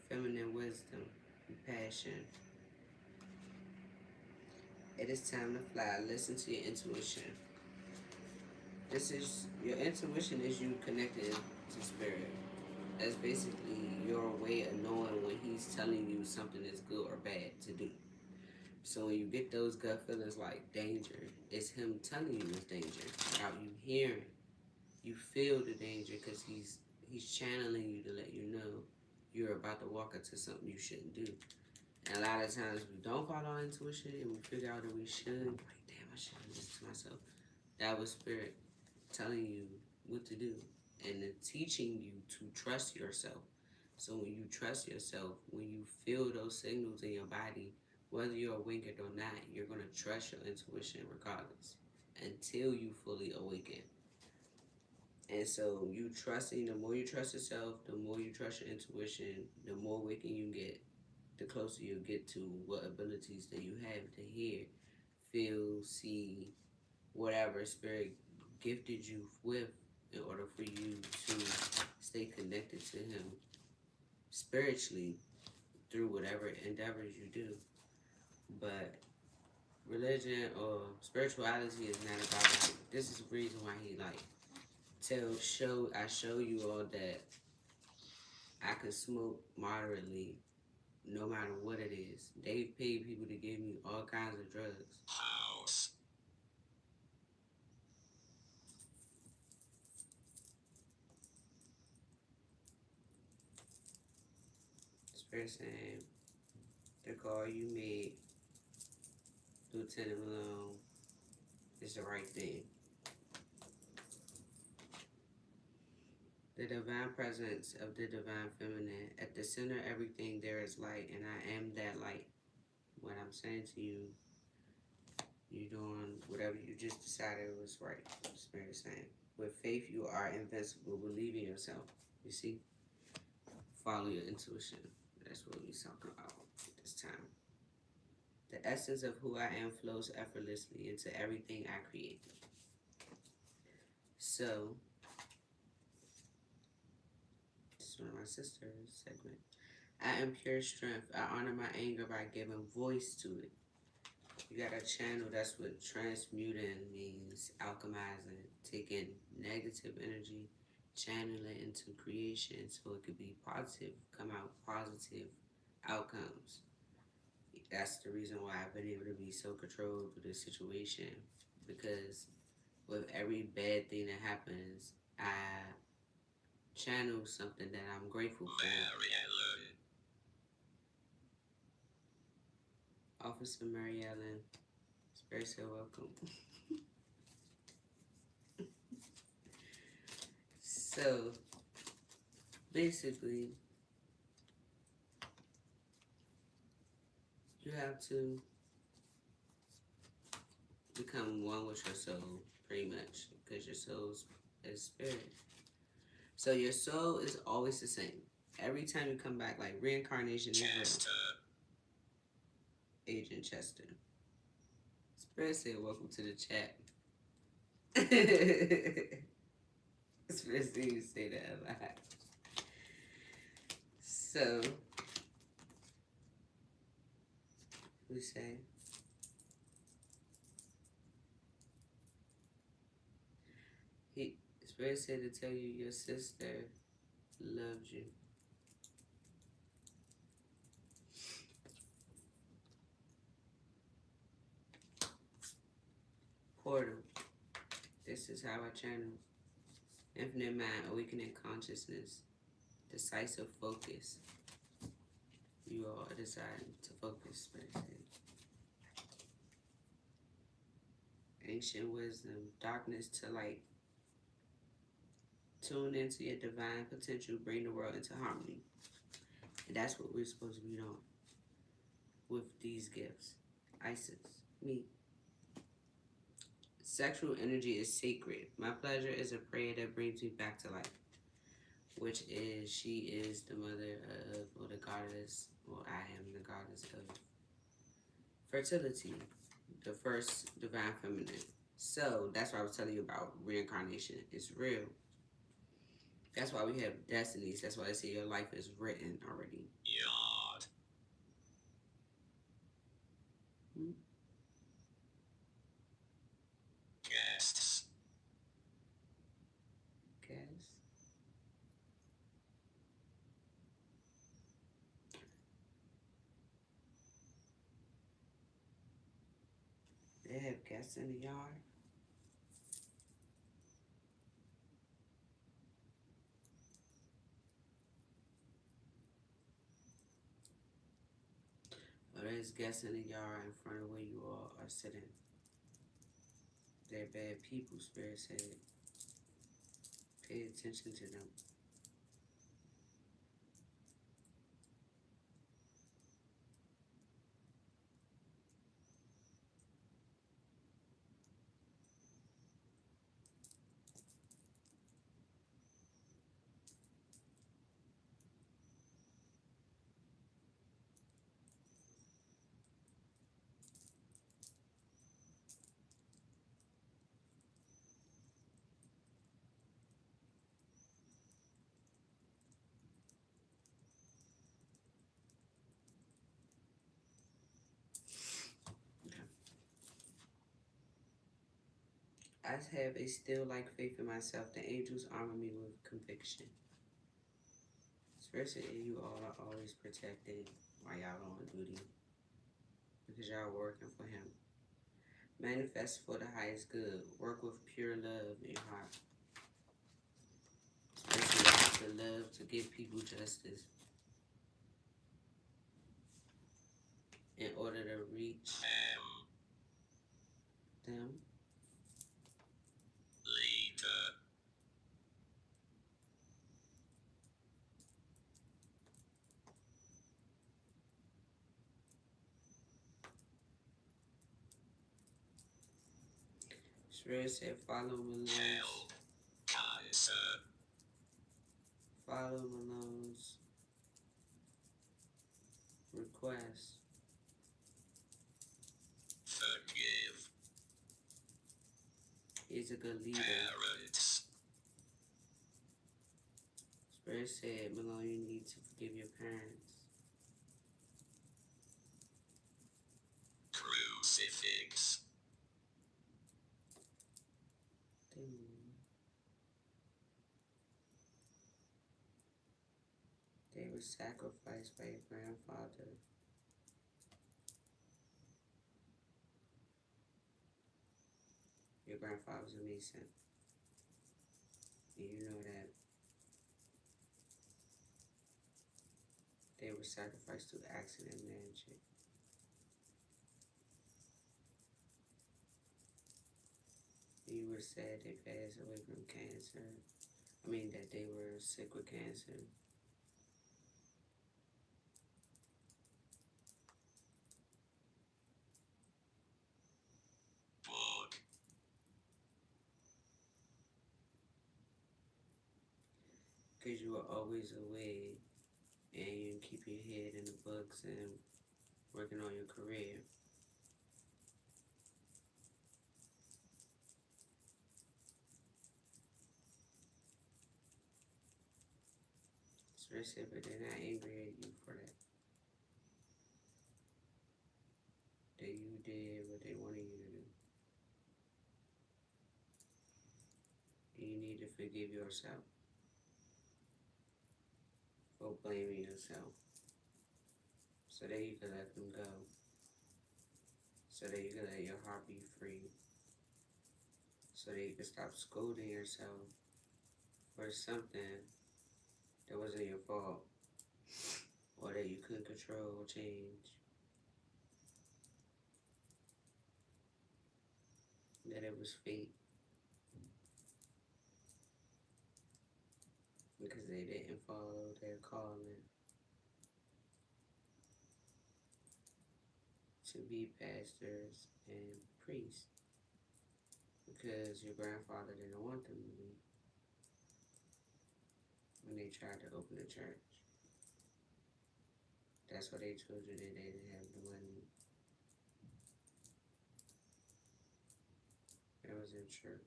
Feminine wisdom and passion. It is time to fly. Listen to your intuition. This is, your intuition is you connected to spirit. That's basically your way of knowing when he's telling you something is good or bad to do. So when you get those gut feelings like danger, it's him telling you it's danger without you hearing. You feel the danger because he's channeling you to let you know you're about to walk into something you shouldn't do. And a lot of times we don't follow our intuition and we figure out that we should. Like, damn, I should have listened to myself. That was spirit telling you what to do and then teaching you to trust yourself. So when you trust yourself, when you feel those signals in your body, whether you're awakened or not, you're going to trust your intuition regardless until you fully awaken. And so you trusting, the more you trust yourself, the more you trust your intuition, the more awakened you get, the closer you get to what abilities that you have to hear, feel, see, whatever spirit gifted you with in order for you to stay connected to him spiritually through whatever endeavors you do. But religion or spirituality is not about, like, this is the reason why he like I show you all that I can smoke moderately no matter what it is. They've paid people to give me all kinds of drugs. House. Spirit saying the call you made, Lieutenant Malone, is the right thing. The divine presence of the divine feminine. At the center of everything there is light, and I am that light. What I'm saying to you, you're doing whatever you just decided was right. Spirit saying. With faith, you are invincible. Believe in yourself. You see? Follow your intuition. That's what we're talking about this time. The essence of who I am flows effortlessly into everything I create. So, this is one of my sister's segment. I am pure strength. I honor my anger by giving voice to it. You got a channel. That's what transmuting means. Alchemizing, taking negative energy, channeling it into creation so it could be positive, come out positive outcomes. That's the reason why I've been able to be so controlled with this situation, because with every bad thing that happens, I channel something that I'm grateful for. Mary Ellen. Officer Mary Ellen, Spirit said welcome. So, basically, you have to become one with your soul, pretty much, because your soul is spirit. So your soul is always the same. Every time you come back, like reincarnation is real. Chester. Agent Chester. Spirit said, welcome to the chat. Spirit said you say that a lot. So, we say, Spirit said to tell you your sister loved you. Portal. This is how I channel. Infinite mind, awakening consciousness, decisive focus. You all are deciding to focus, Spirit said. Ancient wisdom, darkness to light. Tune into your divine potential, bring the world into harmony. And that's what we're supposed to be doing with these gifts. Isis, me. Sexual energy is sacred. My pleasure is a prayer that brings me back to life, which is, she is the mother of, or the goddess, or I am the goddess of fertility, the first divine feminine. So that's what I was telling you about reincarnation. It's real. That's why we have destinies. That's why I say your life is written already. Yard. Guests. Guess. They have guests in the yard. Oh, there's guests in the yard in front of where you all are sitting. They're bad people, Spirit said. Pay attention to them. I have a still-like faith in myself. The angels armor me with conviction. Spirit said you all are always protected. while y'all on duty because y'all working for him. Manifest for the highest good. Work with pure love in your heart. Especially the love to give people justice in order to reach them. Later. Spirit said follow Malone's. Held. Cancer. Follow Malone's request. Forgive. He's a good leader. Parents. Spirit said, Malone, you need to forgive your parents. Crucifix. They were sacrificed by your grandfather. Your grandfather was a Mason. And you know that. They were sacrificed through accident magic. You were said they passed away from cancer. I mean that they were sick with cancer. Book. Because you were always away and you keep your head in the books and working on your career. Especially, but they're not angry at you for that. That you did what they wanted you to do. And you need to forgive yourself for blaming yourself. So that you can let them go. So that you can let your heart be free. So that you can stop scolding yourself for something that wasn't your fault. Or that you couldn't control or change. That it was fate. Because they didn't follow their calling to be pastors and priests. Because your grandfather didn't want them to be. When they tried to open a church. That's why they told you that they didn't have the money. That wasn't true.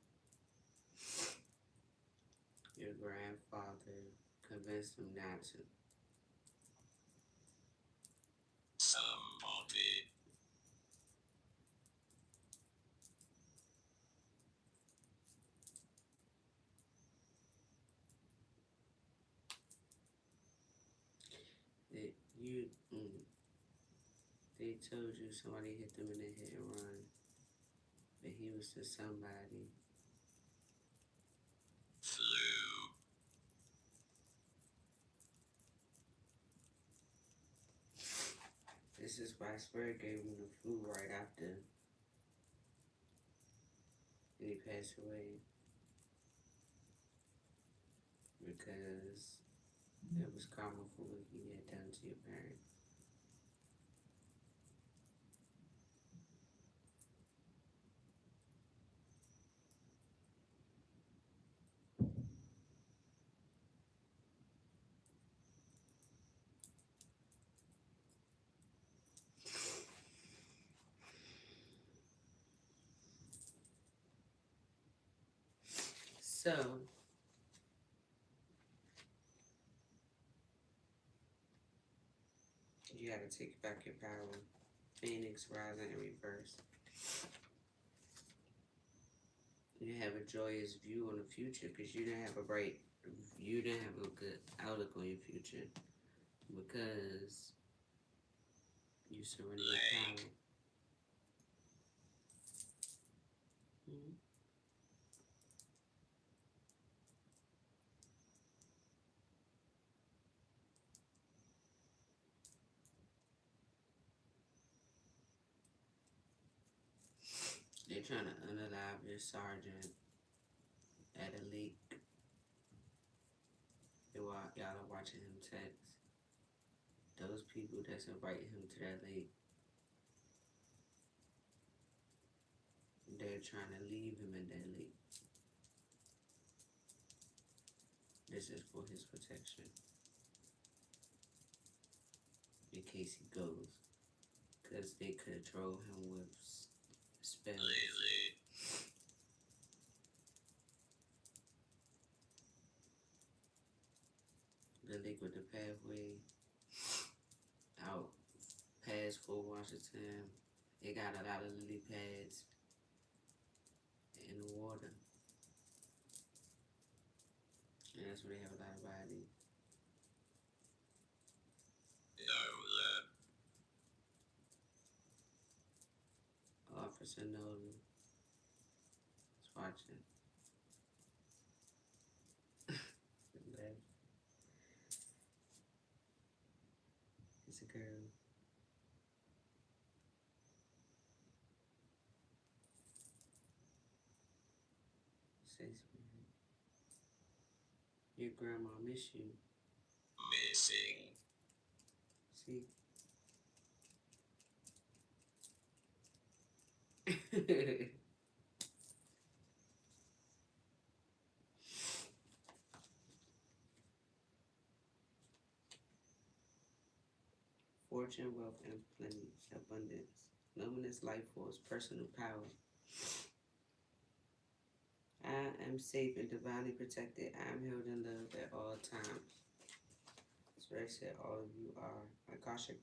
Your grandfather convinced them not to. Somebody. They told you somebody hit them in the hit and run. But he was just somebody. Flu. This is why Spirit gave him the flu right after. And he passed away. Because it was karma for what he had done to your parents. So, you gotta take back your power. Phoenix rising in reverse. You have a joyous view on the future because you didn't have a good outlook on your future. Because You surrender your power. Mm-hmm. They're trying to unalive your sergeant at a lake. Y'all are watching him text. Those people that's inviting him to that lake, they're trying to leave him in that lake. This is for his protection. In case he goes. Because they control him with spells. Lazy. The lake with the pathway out past Fort Washington. It got a lot of lily pads in the water. And that's where they have a lot of bodies. Officer Nolan is watching. It's a girl. Say something. Your grandma miss you. Missing. See? Fortune, wealth, and plenty, abundance, luminous life force, personal power. I am safe and divinely protected. I am held in love at all times. Spirit said all of you are. Akashic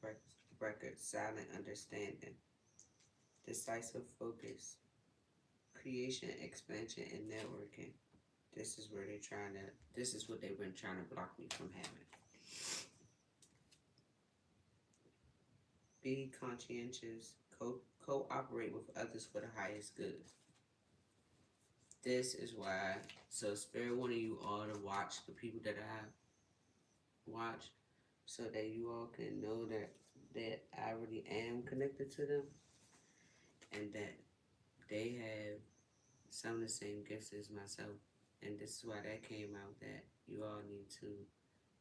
record, silent understanding, decisive focus, creation, expansion, and networking. This is where this is what they've been trying to block me from having. Be conscientious, cooperate with others for the highest good. This is why, so Spirit wanted you all to watch the people that I watch so that you all can know that I really am connected to them and that they have some of the same gifts as myself. And this is why that came out, that you all need to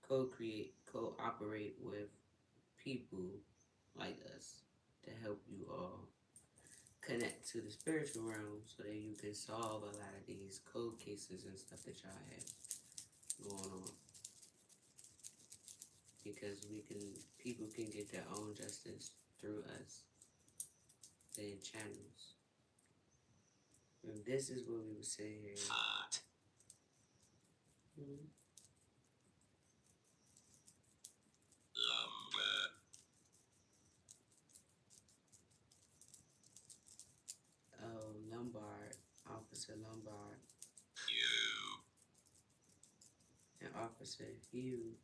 cooperate with people like us to help you all connect to the spiritual realm so that you can solve a lot of these cold cases and stuff that y'all have going on. Because people can get their own justice through us. They're channels. And this is what we were saying here. Fart. Mm-hmm. Lumber. Oh, Lombard, Officer Lombard, You. and Officer Hugh.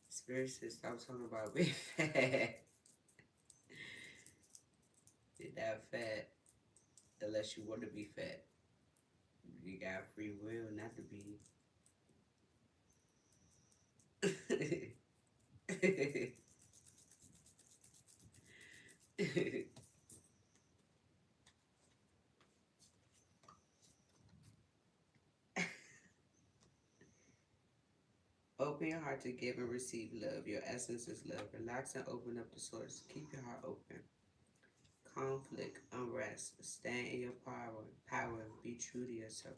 Spirit says stop talking about being fat. You're not fat unless you want to be fat. You got free will not to be. Open your heart to give and receive love. Your essence is love. Relax and open up the source. Keep your heart open. Conflict, unrest. Stand in your power. Be true to yourself.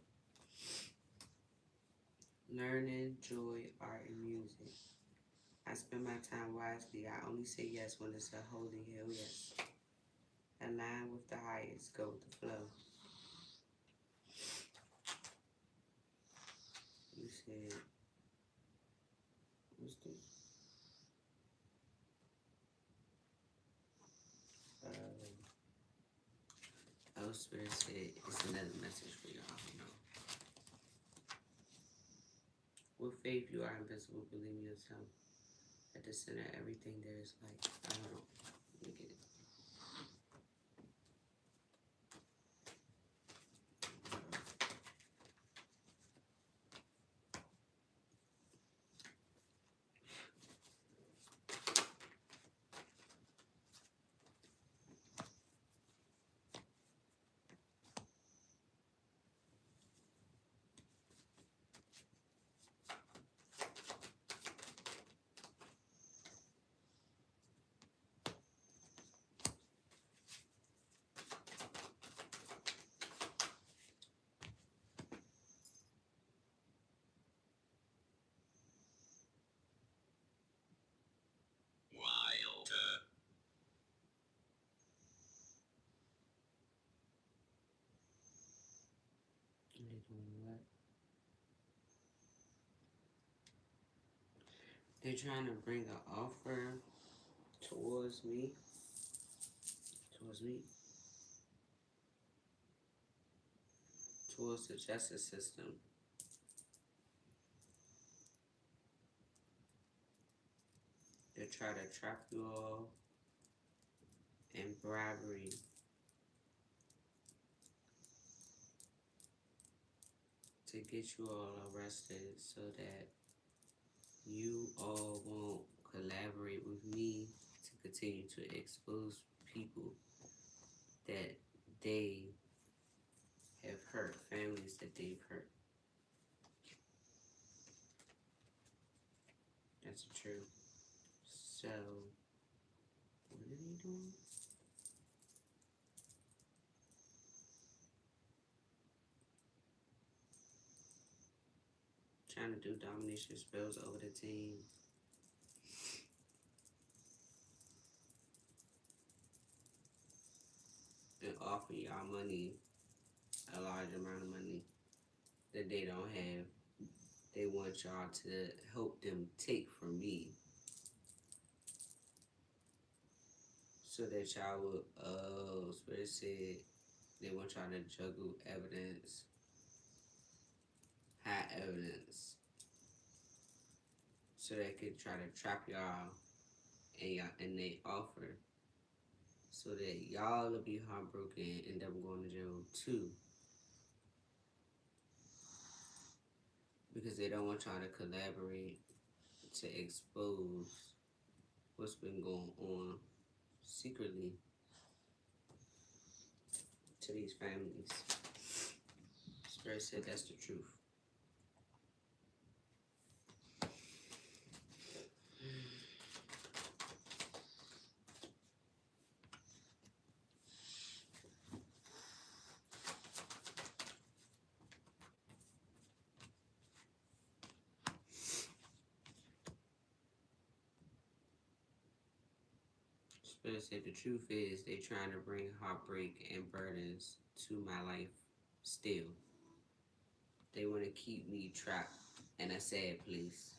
Learning, joy, art, and music. I spend my time wisely. I only say yes when it's a holy hell yes. Align with the highest. Go with the flow. You said, what's this? Spirit said it's another message for y'all. You know. With faith, you are invincible. Believe in yourself. the center of everything, there's like, I don't know. Let me get it. Wilder. And they're doing what? They're trying to bring an offer towards me. Towards the justice system. They try to trap you all in bribery. To get you all arrested so that you all won't collaborate with me to continue to expose people that they have hurt, families that they've hurt. That's the truth. So, what are they doing? Trying to do domination spells over the team. And offer y'all money, a large amount of money that they don't have. They want y'all to help them take from me. So that y'all will, Spirit said, they want y'all to juggle evidence, hide evidence, so they could try to trap y'all and they offer, so that y'all will be heartbroken and end up going to jail too. Because they don't want y'all to collaborate to expose what's been going on secretly to these families. Spirit said that's the truth. Spirit said the truth is they trying to bring heartbreak and burdens to my life still. They want to keep me trapped in a sad place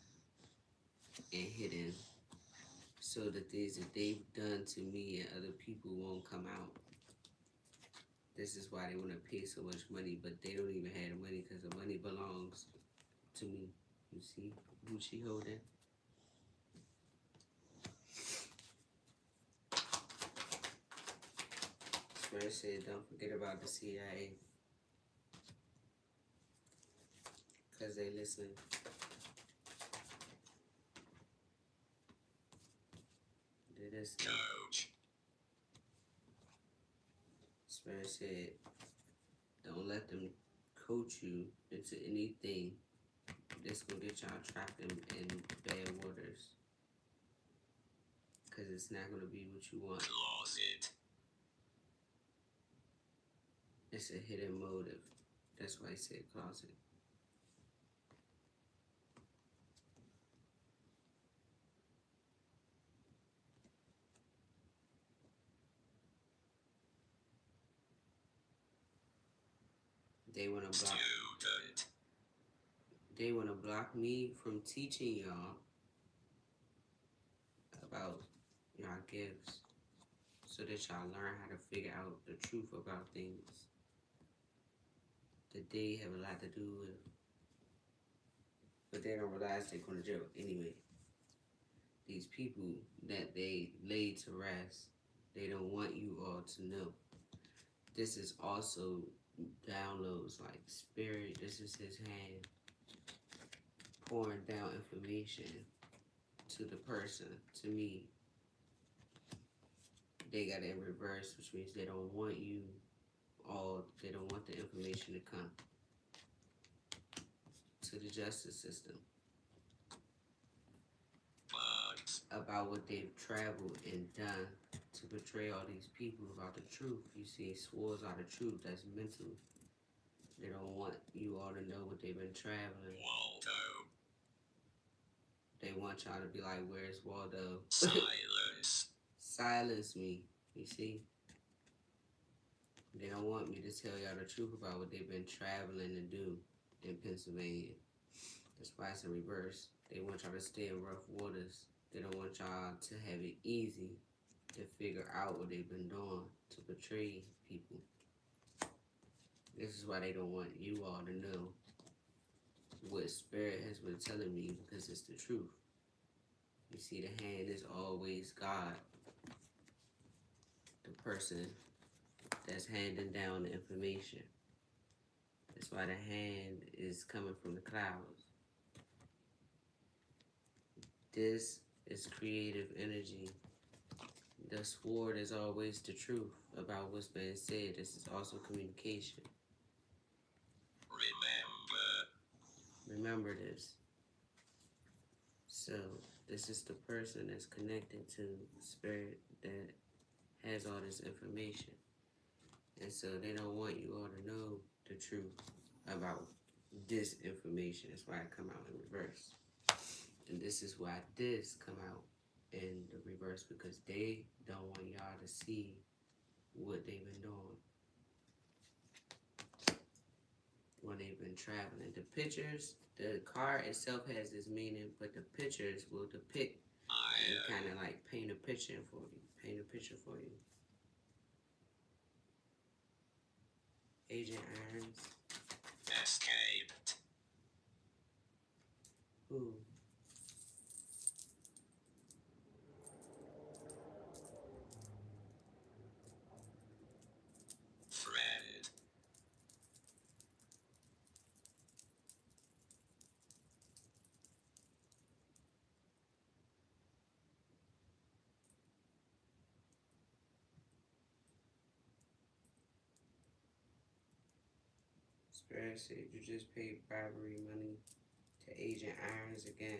and hidden, so the things that they've done to me and other people won't come out. This is why they want to pay so much money, but they don't even have the money because the money belongs to me. You see who she holding? Spirit said, don't forget about the CIA. Because they listen. They listen. Coach. Spirit said, don't let them coach you into anything that's going to get y'all trapped in bad waters. Because it's not going to be what you want. Closet. It's a hidden motive. That's why I said closet. They want to block. Student. They want to block me from teaching y'all about y'all gifts, so that y'all learn how to figure out the truth about things that they have a lot to do with. But they don't realize they're going to jail anyway. these people that they laid to rest. They don't want you all to know. This is also downloads like spirit. This is his hand pouring down information to the person, to me. They got it in reverse, which means they don't want you all, they don't want the information to come to the justice system about what they've traveled and done to portray all these people about the truth. You see, swords are the truth. That's mental. They don't want you all to know what they've been traveling. Waldo. They want y'all to be like, where's Waldo? Silence. Silence me. You see? They don't want me to tell y'all the truth about what they've been traveling to do in Pennsylvania. That's why it's in reverse. They want y'all to stay in rough waters. They don't want y'all to have it easy to figure out what they've been doing to betray people. This is why they don't want you all to know what Spirit has been telling me, because it's the truth. You see, the hand is always God. The person that's handing down the information. That's why the hand is coming from the clouds. This is creative energy. The sword is always the truth about what's being said. This is also communication. Remember this. So, this is the person that's connected to Spirit that has all this information. And so they don't want you all to know the truth about this information. That's why it come out in reverse. And this is why this come out in the reverse, because they don't want y'all to see what they've been doing when they've been traveling. The pictures, the card itself has this meaning, but the pictures will depict and kind of like paint a picture for you. Paint a picture for you. Agent Irons. Escaped. Who? Fred. Spirit said you just paid bribery money to Agent Irons again.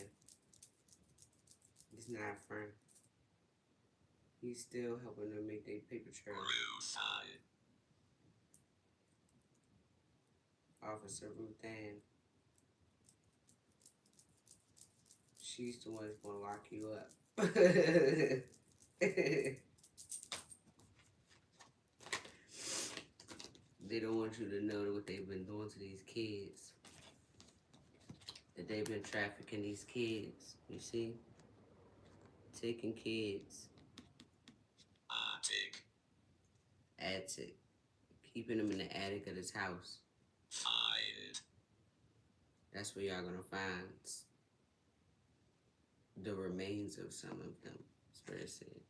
He's not a friend. He's still helping them make their paper trail. Ruth. Officer Ruth Ann. She's the one that's gonna lock you up. They don't want you to know what they've been doing to these kids. That they've been trafficking these kids. You see? Taking kids. Attic. Keeping them in the attic of this house. Fired. That's where y'all gonna find the remains of some of them. Spirit said.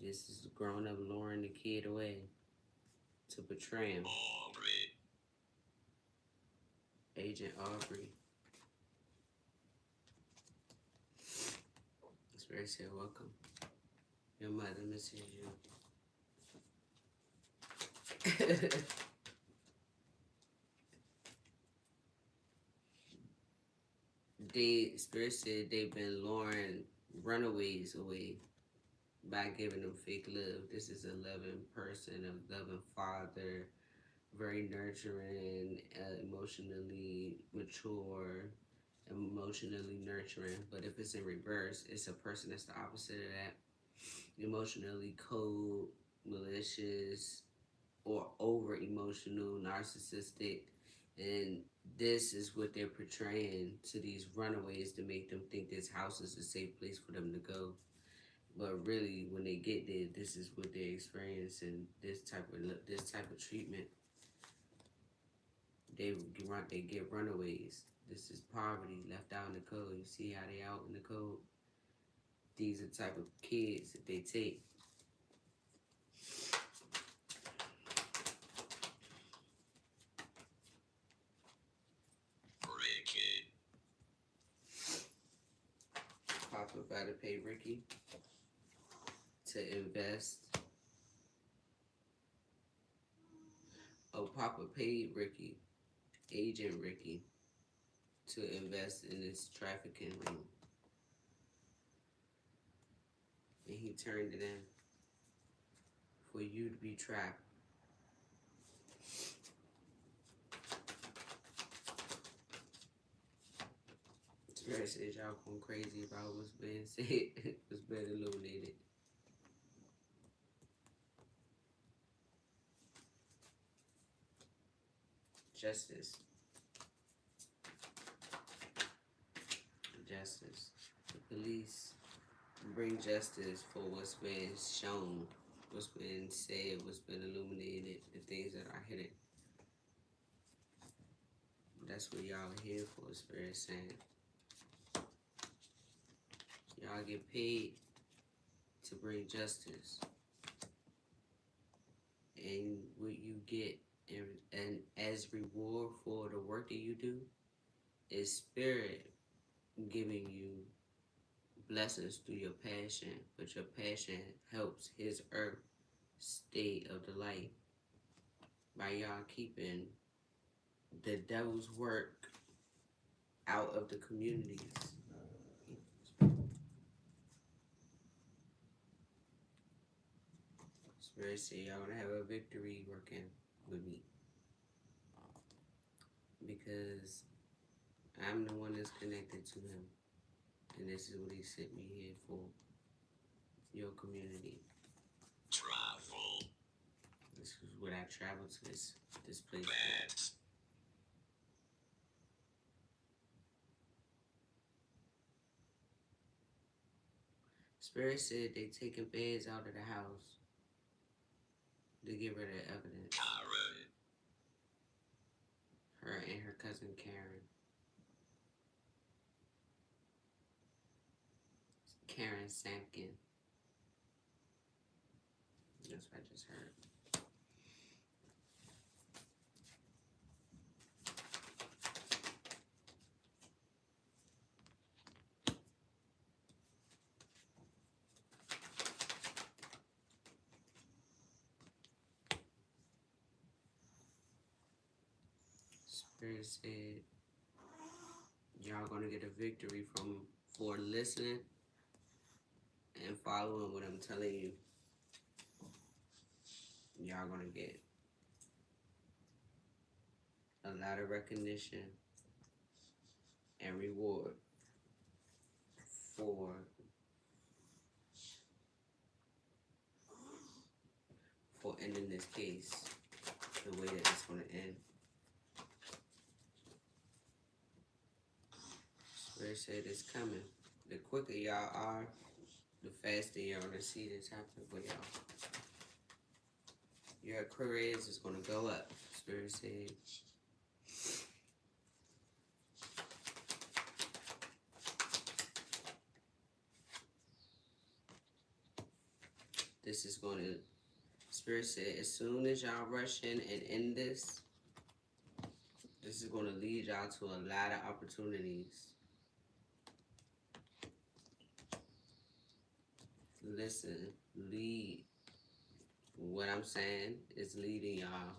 This is grown up luring the kid away to betray him. Aubrey. Agent Aubrey. Spirit said, welcome. Your mother misses you. Spirit said they've been luring runaways away by giving them fake love. This is a loving person, a loving father, very nurturing, emotionally mature, emotionally nurturing. But if it's in reverse, it's a person that's the opposite of that. Emotionally cold, malicious, or over emotional, narcissistic. And this is what they're portraying to these runaways to make them think this house is a safe place for them to go. But really, when they get there, this is what they're experiencing. This type of treatment. They get runaways. This is poverty left out in the code. You see how they out in the code? These are the type of kids that they take. Ricky. Papa about to pay Ricky to invest. Oh, Papa paid Ricky, Agent Ricky, to invest in this trafficking ring. And he turned it in for you to be trapped. Spirit says y'all going crazy about what's being said, what's being illuminated. Justice. Justice. The police bring justice for what's been shown, what's been said, what's been illuminated, the things that are hidden. That's what y'all are here for, Spirit saying. Y'all get paid to bring justice. And what you get and as reward for the work that you do is Spirit giving you blessings through your passion, but your passion helps His earth stay of the light by y'all keeping the devil's work out of the communities. Spirit say y'all gonna have a victory working with me, because I'm the one that's connected to Him, and this is what He sent me here for. Your community. Travel. This is what I traveled to this place Bed. for. Spirit said they taking beds out of the house to get rid of evidence. Karen. Her and her cousin Karen. Karen Sampkin. That's what I just heard. Spirit said y'all gonna get a victory for listening and following what I'm telling you. Y'all gonna get a lot of recognition and reward for ending this case the way that it's gonna end. Spirit said it's coming. The quicker y'all are, the faster y'all gonna see this happen for y'all. Your careers is gonna go up, Spirit said. This is gonna, Spirit said, as soon as y'all rush in and end this is gonna lead y'all to a lot of opportunities. Listen, lead. What I'm saying is leading y'all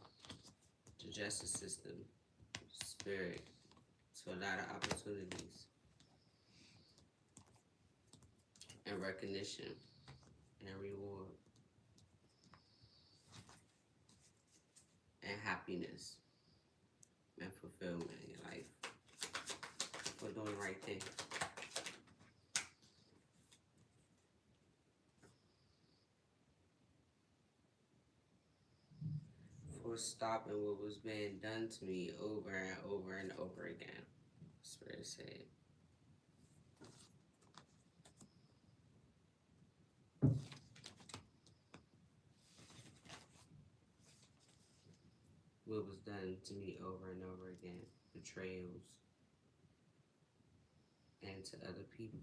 to justice system, Spirit, to a lot of opportunities and recognition and reward and happiness and fulfillment in your life for doing the right thing. For stopping what was being done to me over and over and over again. Spirit said. What was done to me over and over again. Betrayals, to other people.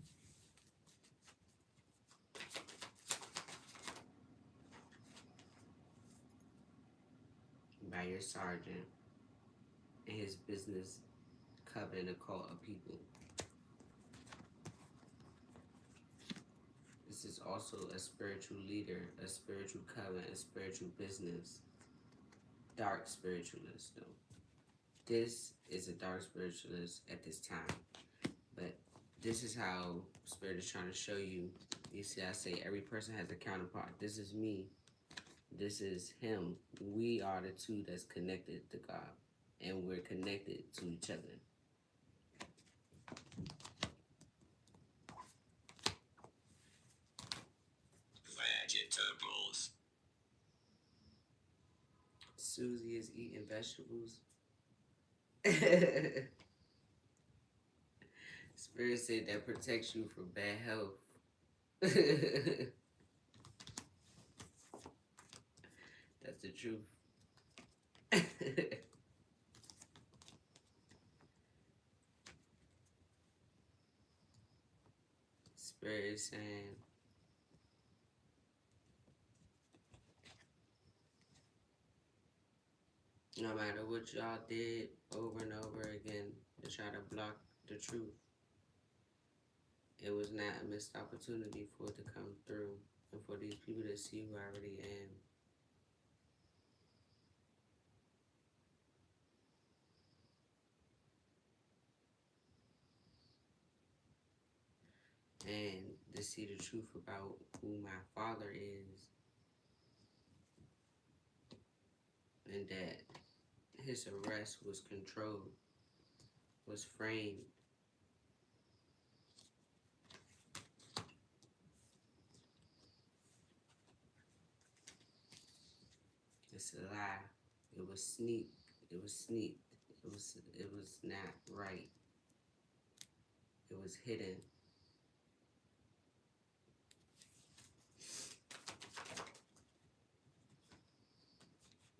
By your sergeant and his business coven a cult of people. This is also a spiritual leader, a spiritual coven, a spiritual business. Dark spiritualist, though. This is a dark spiritualist at this time. But this is how Spirit is trying to show you. You see, I say every person has a counterpart. This is me. This is him. We are the two that's connected to God. And we're connected to each other. Vegetables. Susie is eating vegetables. Spirit said that protects you from bad health. That's the truth. Spirit is saying, no matter what y'all did over and over again to try to block the truth, it was not a missed opportunity for it to come through and for these people to see who I already am. And to see the truth about who my father is. And that his arrest was controlled, was framed. It's a lie. It was sneaked. It was sneaked. It was not right. It was hidden.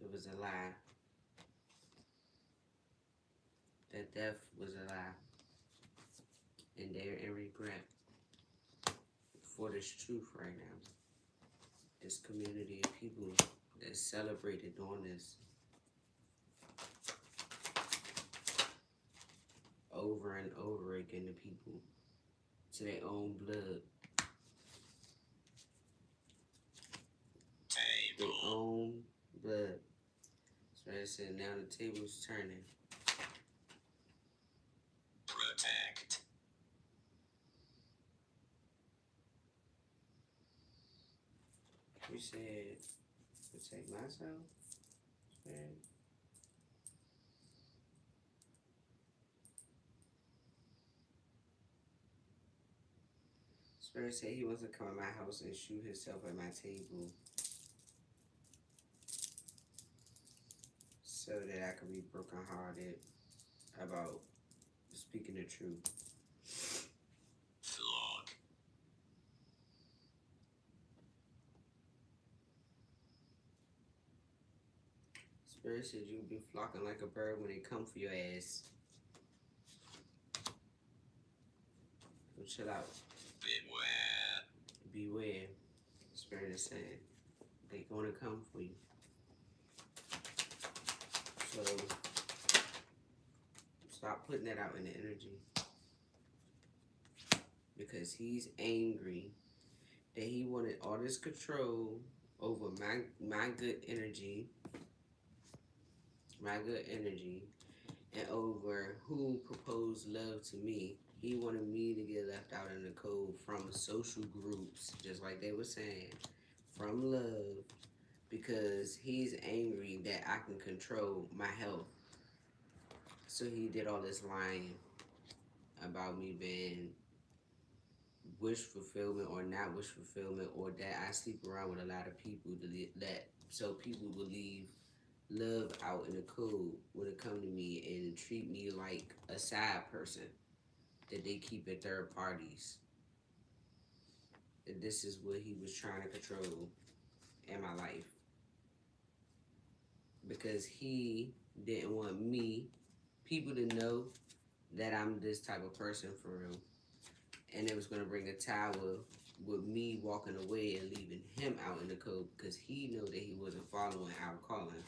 It was a lie. That death was a lie. And they're in regret for this truth right now. This community of people that celebrated doing this over and over again to people, to their own blood. Their own blood. So I said, now the table's turning. Protect. You said, protect myself? Spirit? Spirit said he wants to come in my house and shoot himself at my table so that I can be brokenhearted about speaking the truth. Flock. Spirit said you'll be flocking like a bird when they come for your ass. So chill out. Beware. Beware. Spirit is saying they're going to come for you. So stop putting that out in the energy. Because he's angry that he wanted all this control over my good energy. My good energy. And over who proposed love to me. He wanted me to get left out in the cold from social groups, just like they were saying, from love, because he's angry that I can control my health. So he did all this lying about me being wish fulfillment or not wish fulfillment, or that I sleep around with a lot of people that so people will leave love out in the cold when it come to me and treat me like a side person that they keep at third parties. And this is what he was trying to control in my life. Because he didn't want people to know that I'm this type of person for real. and it was going to bring a tower with me walking away and leaving him out in the cold because he knew that he wasn't following our calling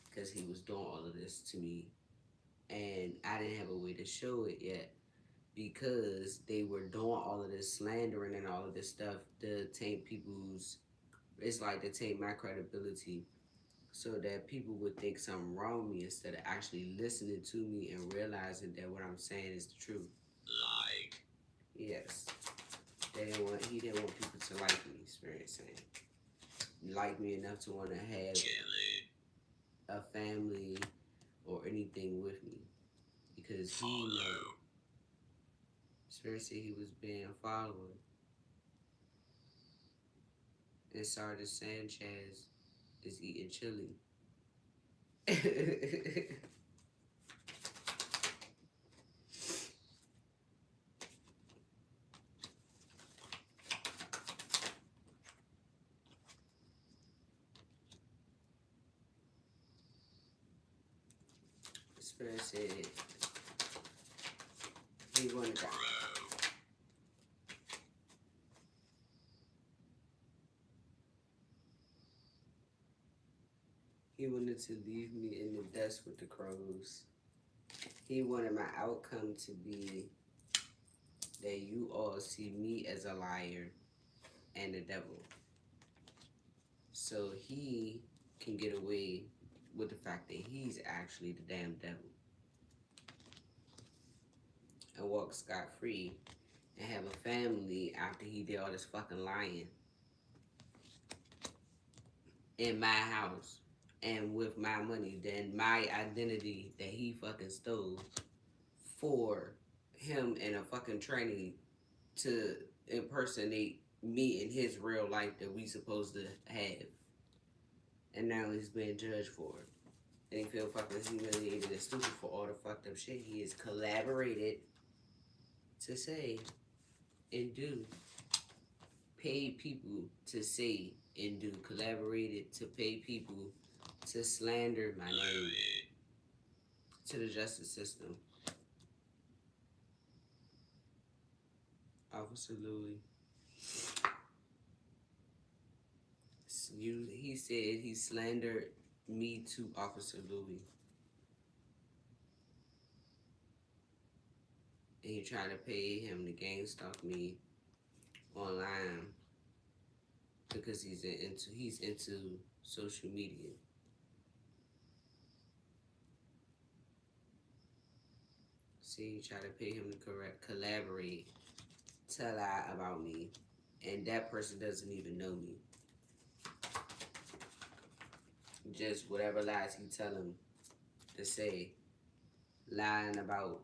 because he was doing all of this to me, and I didn't have a way to show it yet because they were doing all of this slandering and all of this stuff to taint people's, it's like to taint my credibility so that people would think something wrong with me instead of actually listening to me and realizing that what I'm saying is the truth. Like. Yes. He didn't want people to like me, Spirit saying. Like me enough to want to have a family or anything with me. Because he knew. Spirit said he was being followed. And Sardis Sanchez is eating chili. Spirit said he wanted to. He wanted to leave me in the dust with the crows. He wanted my outcome to be that you all see me as a liar and the devil. So he can get away with the fact that he's actually the damn devil. And walk scot-free and have a family after he did all this fucking lying. In my house. And with my money. Then my identity that he fucking stole for him and a fucking trainee to impersonate me in his real life that we supposed to have. And now he's being judged for it. And he feel fucking humiliated and stupid for all the fucked up shit he has collaborated to say and do. Paid people to say and do. Collaborated to pay people to slander my name to the justice system. Officer Louis. He said he slandered me to Officer Louis. And he tried to pay him to gang stalk me online because he's into social media. See, he tried to pay him to collaborate, to lie about me, and that person doesn't even know me. Just whatever lies he tell him to say, lying about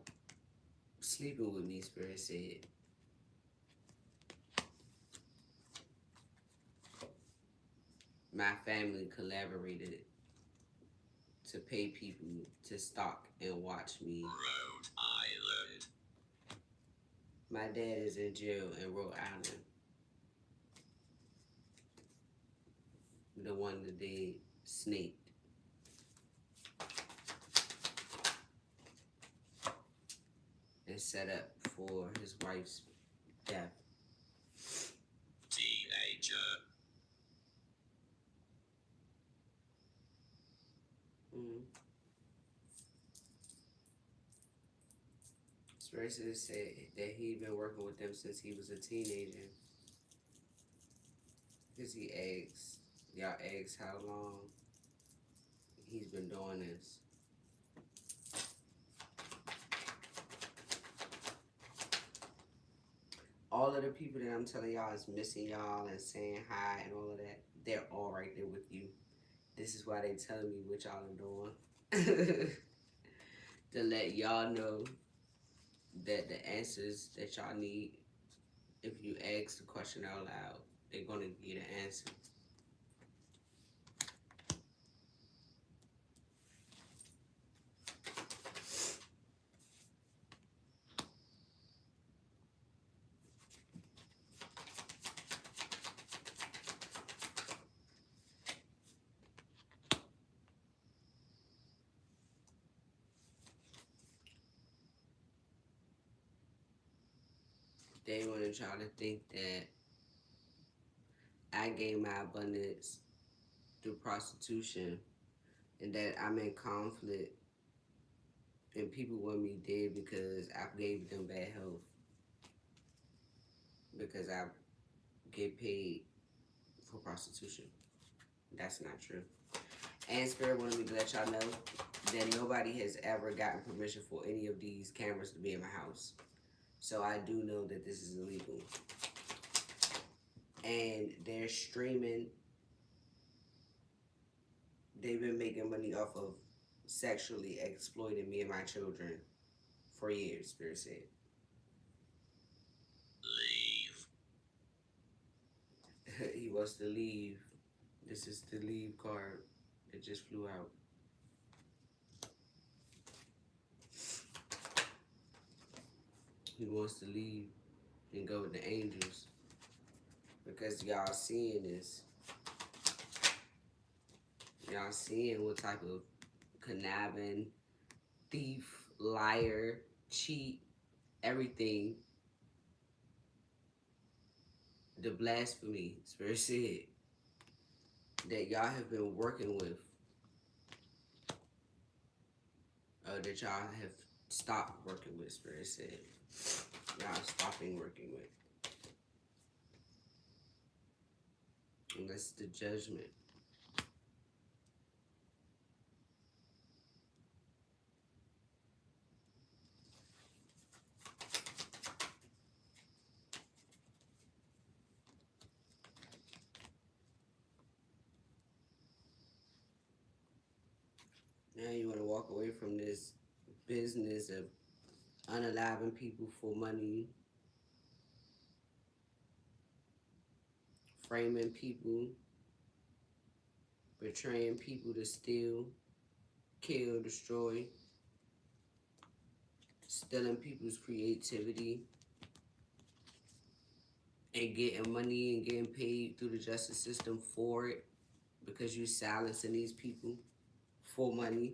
sleeping with me, Spirit said. My family collaborated to pay people to stalk and watch me. Rhode Island. My dad is in jail in Rhode Island. The one that they snaked. And set up for his wife's death. Teenager. Spirit said that he'd been working with them since he was a teenager. Because y'all asked how long he's been doing this. All of the people that I'm telling y'all is missing y'all and saying hi and all of that, they're all right there with you. This is why they telling me what y'all are doing. To let y'all know that the answers that y'all need, if you ask the question out loud, they're going to give you the answer. They want to try to think that I gain my abundance through prostitution and that I'm in conflict and people want me dead because I gave them bad health because I get paid for prostitution. That's not true. And Spirit wanted me to let y'all know that nobody has ever gotten permission for any of these cameras to be in my house. So I do know that this is illegal. And they're streaming. They've been making money off of sexually exploiting me and my children for years, Spirit said. Leave. He wants to leave. This is the leave card. It just flew out. He wants to leave and go with the angels because y'all seeing this. Y'all seeing what type of conniving, thief, liar, cheat, everything. The blasphemy, Spirit said, that y'all have been working with. That y'all have stopped working with, Spirit said. Y'all stopping working with. And that's the judgment. Now you want to walk away from this business of unaliving people for money, framing people, betraying people to steal, kill, destroy, stealing people's creativity, and getting money and getting paid through the justice system for it because you silencing these people for money,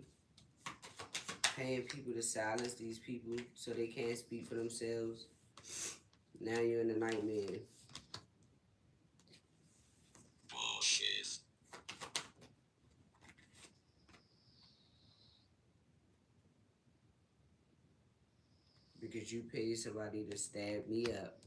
paying people to silence these people so they can't speak for themselves. Now you're in a nightmare. Bullshit. Because you paid somebody to stab me up.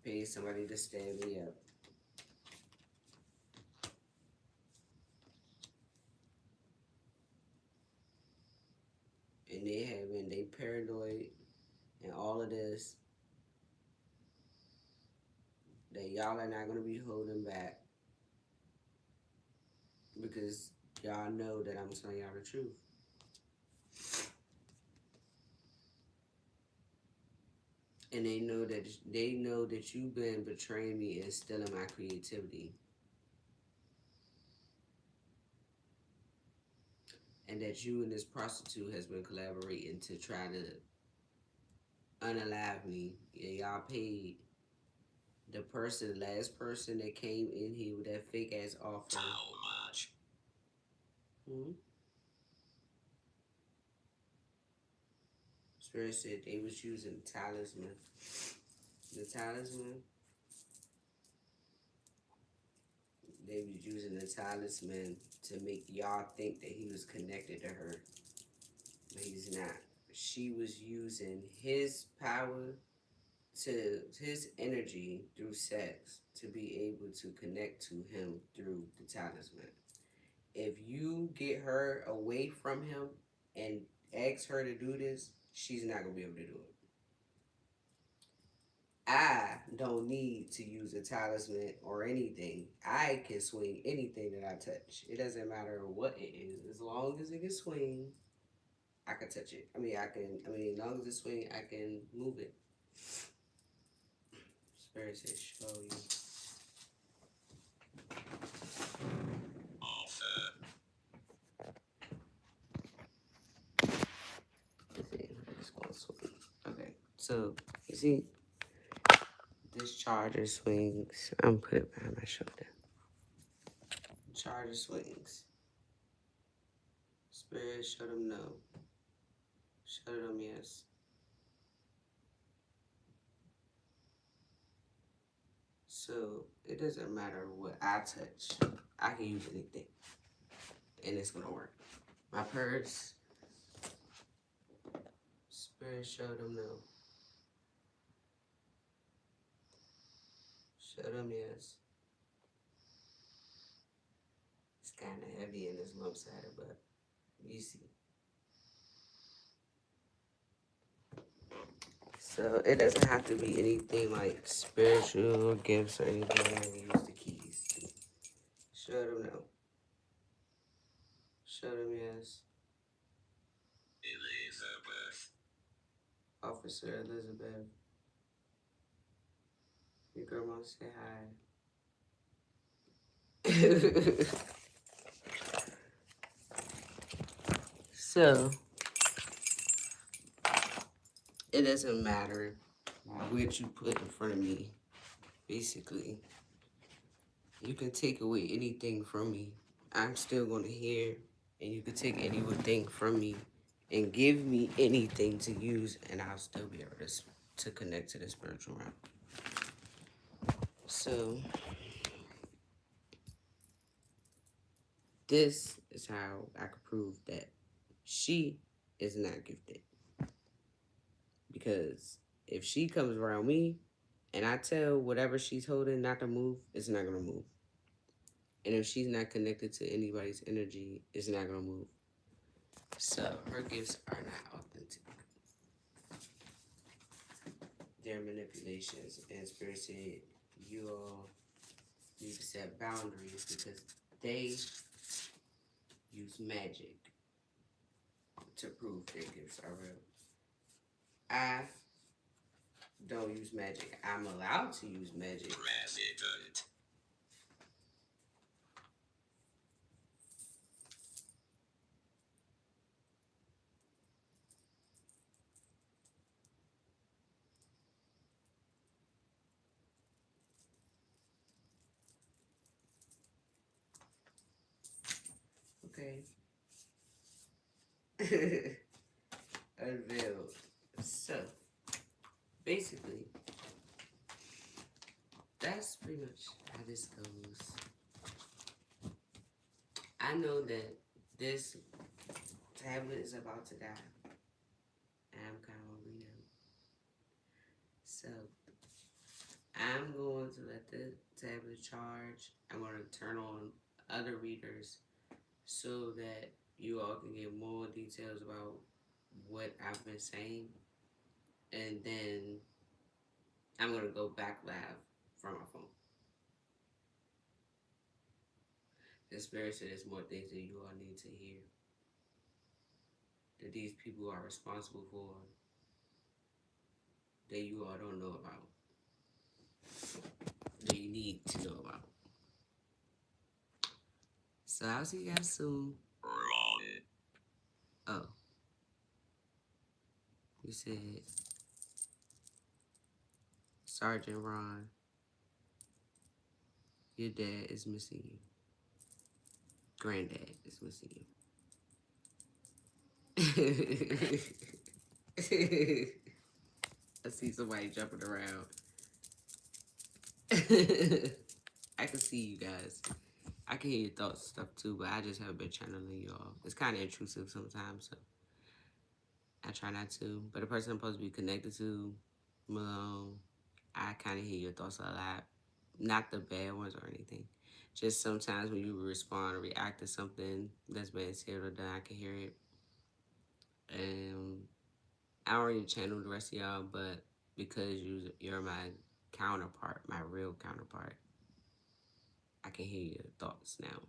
Paid somebody to stab me up. And they paranoid and all of this. That y'all are not going to be holding back. Because y'all know that I'm telling y'all the truth. And they know that you've been betraying me and stealing my creativity. And that you and this prostitute has been collaborating to try to unalive me. And y'all paid the last person that came in here with that fake ass offer. How much? Spirit said they was using the talisman. The talisman. They was using the talisman to make y'all think that he was connected to her. But he's not. She was using his power to his energy through sex to be able to connect to him through the talisman. If you get her away from him and ask her to do this, she's not going to be able to do it. I don't need to use a talisman or anything. I can swing anything that I touch. It doesn't matter what it is. As long as it can swing, I can touch it. As long as it swing, I can move it. Spirit says, show you. Okay, so you see, this charger swings. I'm put it behind my shoulder. Charger swings. Spirit, show them no. Show them yes. So it doesn't matter what I touch. I can use anything. And it's gonna work. My purse. Spirit, show them no. Show them yes. It's kind of heavy in this lump side, but you see. So it doesn't have to be anything like spiritual gifts or anything. I use the keys. Show them no. Show them yes. Elizabeth. Officer Elizabeth. Your grandma say hi. So it doesn't matter what you put in front of me. Basically, you can take away anything from me. I'm still going to hear, and you can take anything from me and give me anything to use, and I'll still be able to connect to the spiritual realm. So this is how I could prove that she is not gifted. Because if she comes around me and I tell whatever she's holding not to move, it's not going to move. And if she's not connected to anybody's energy, it's not going to move. So her gifts are not authentic. They're manipulations. And Spirit said, you all need to set boundaries because they use magic to prove their gifts are real. I don't use magic. I'm allowed to use magic. President. Okay. Unveiled. So, basically, that's pretty much how this goes. I know that this tablet is about to die. I'm kind of hungry now. So, I'm going to let the tablet charge. I'm going to turn on other readers so that you all can get more details about what I've been saying. And then I'm going to go back live from my phone. The Spirit said there's more things that you all need to hear. That these people are responsible for. That you all don't know about. That you need to know about. So I'll see you guys soon. Oh. You said Sergeant Ron, your dad is missing you. Granddad is missing you. I see somebody jumping around. I can see you guys. I can hear your thoughts and stuff too, but I just haven't been channeling y'all. It's kind of intrusive sometimes, so I try not to. But the person I'm supposed to be connected to, Malone, I kind of hear your thoughts a lot. Not the bad ones or anything. Just sometimes when you respond or react to something that's been said or done, I can hear it. And I don't really channel the rest of y'all, but because you're my counterpart, my real counterpart, I can hear your thoughts now.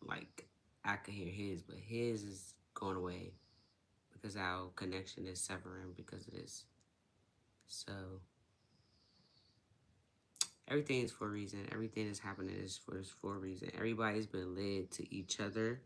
Like, I can hear his, but his is going away because our connection is severing because of this. So, everything is for a reason. Everything that's happening is for a reason. Everybody's been led to each other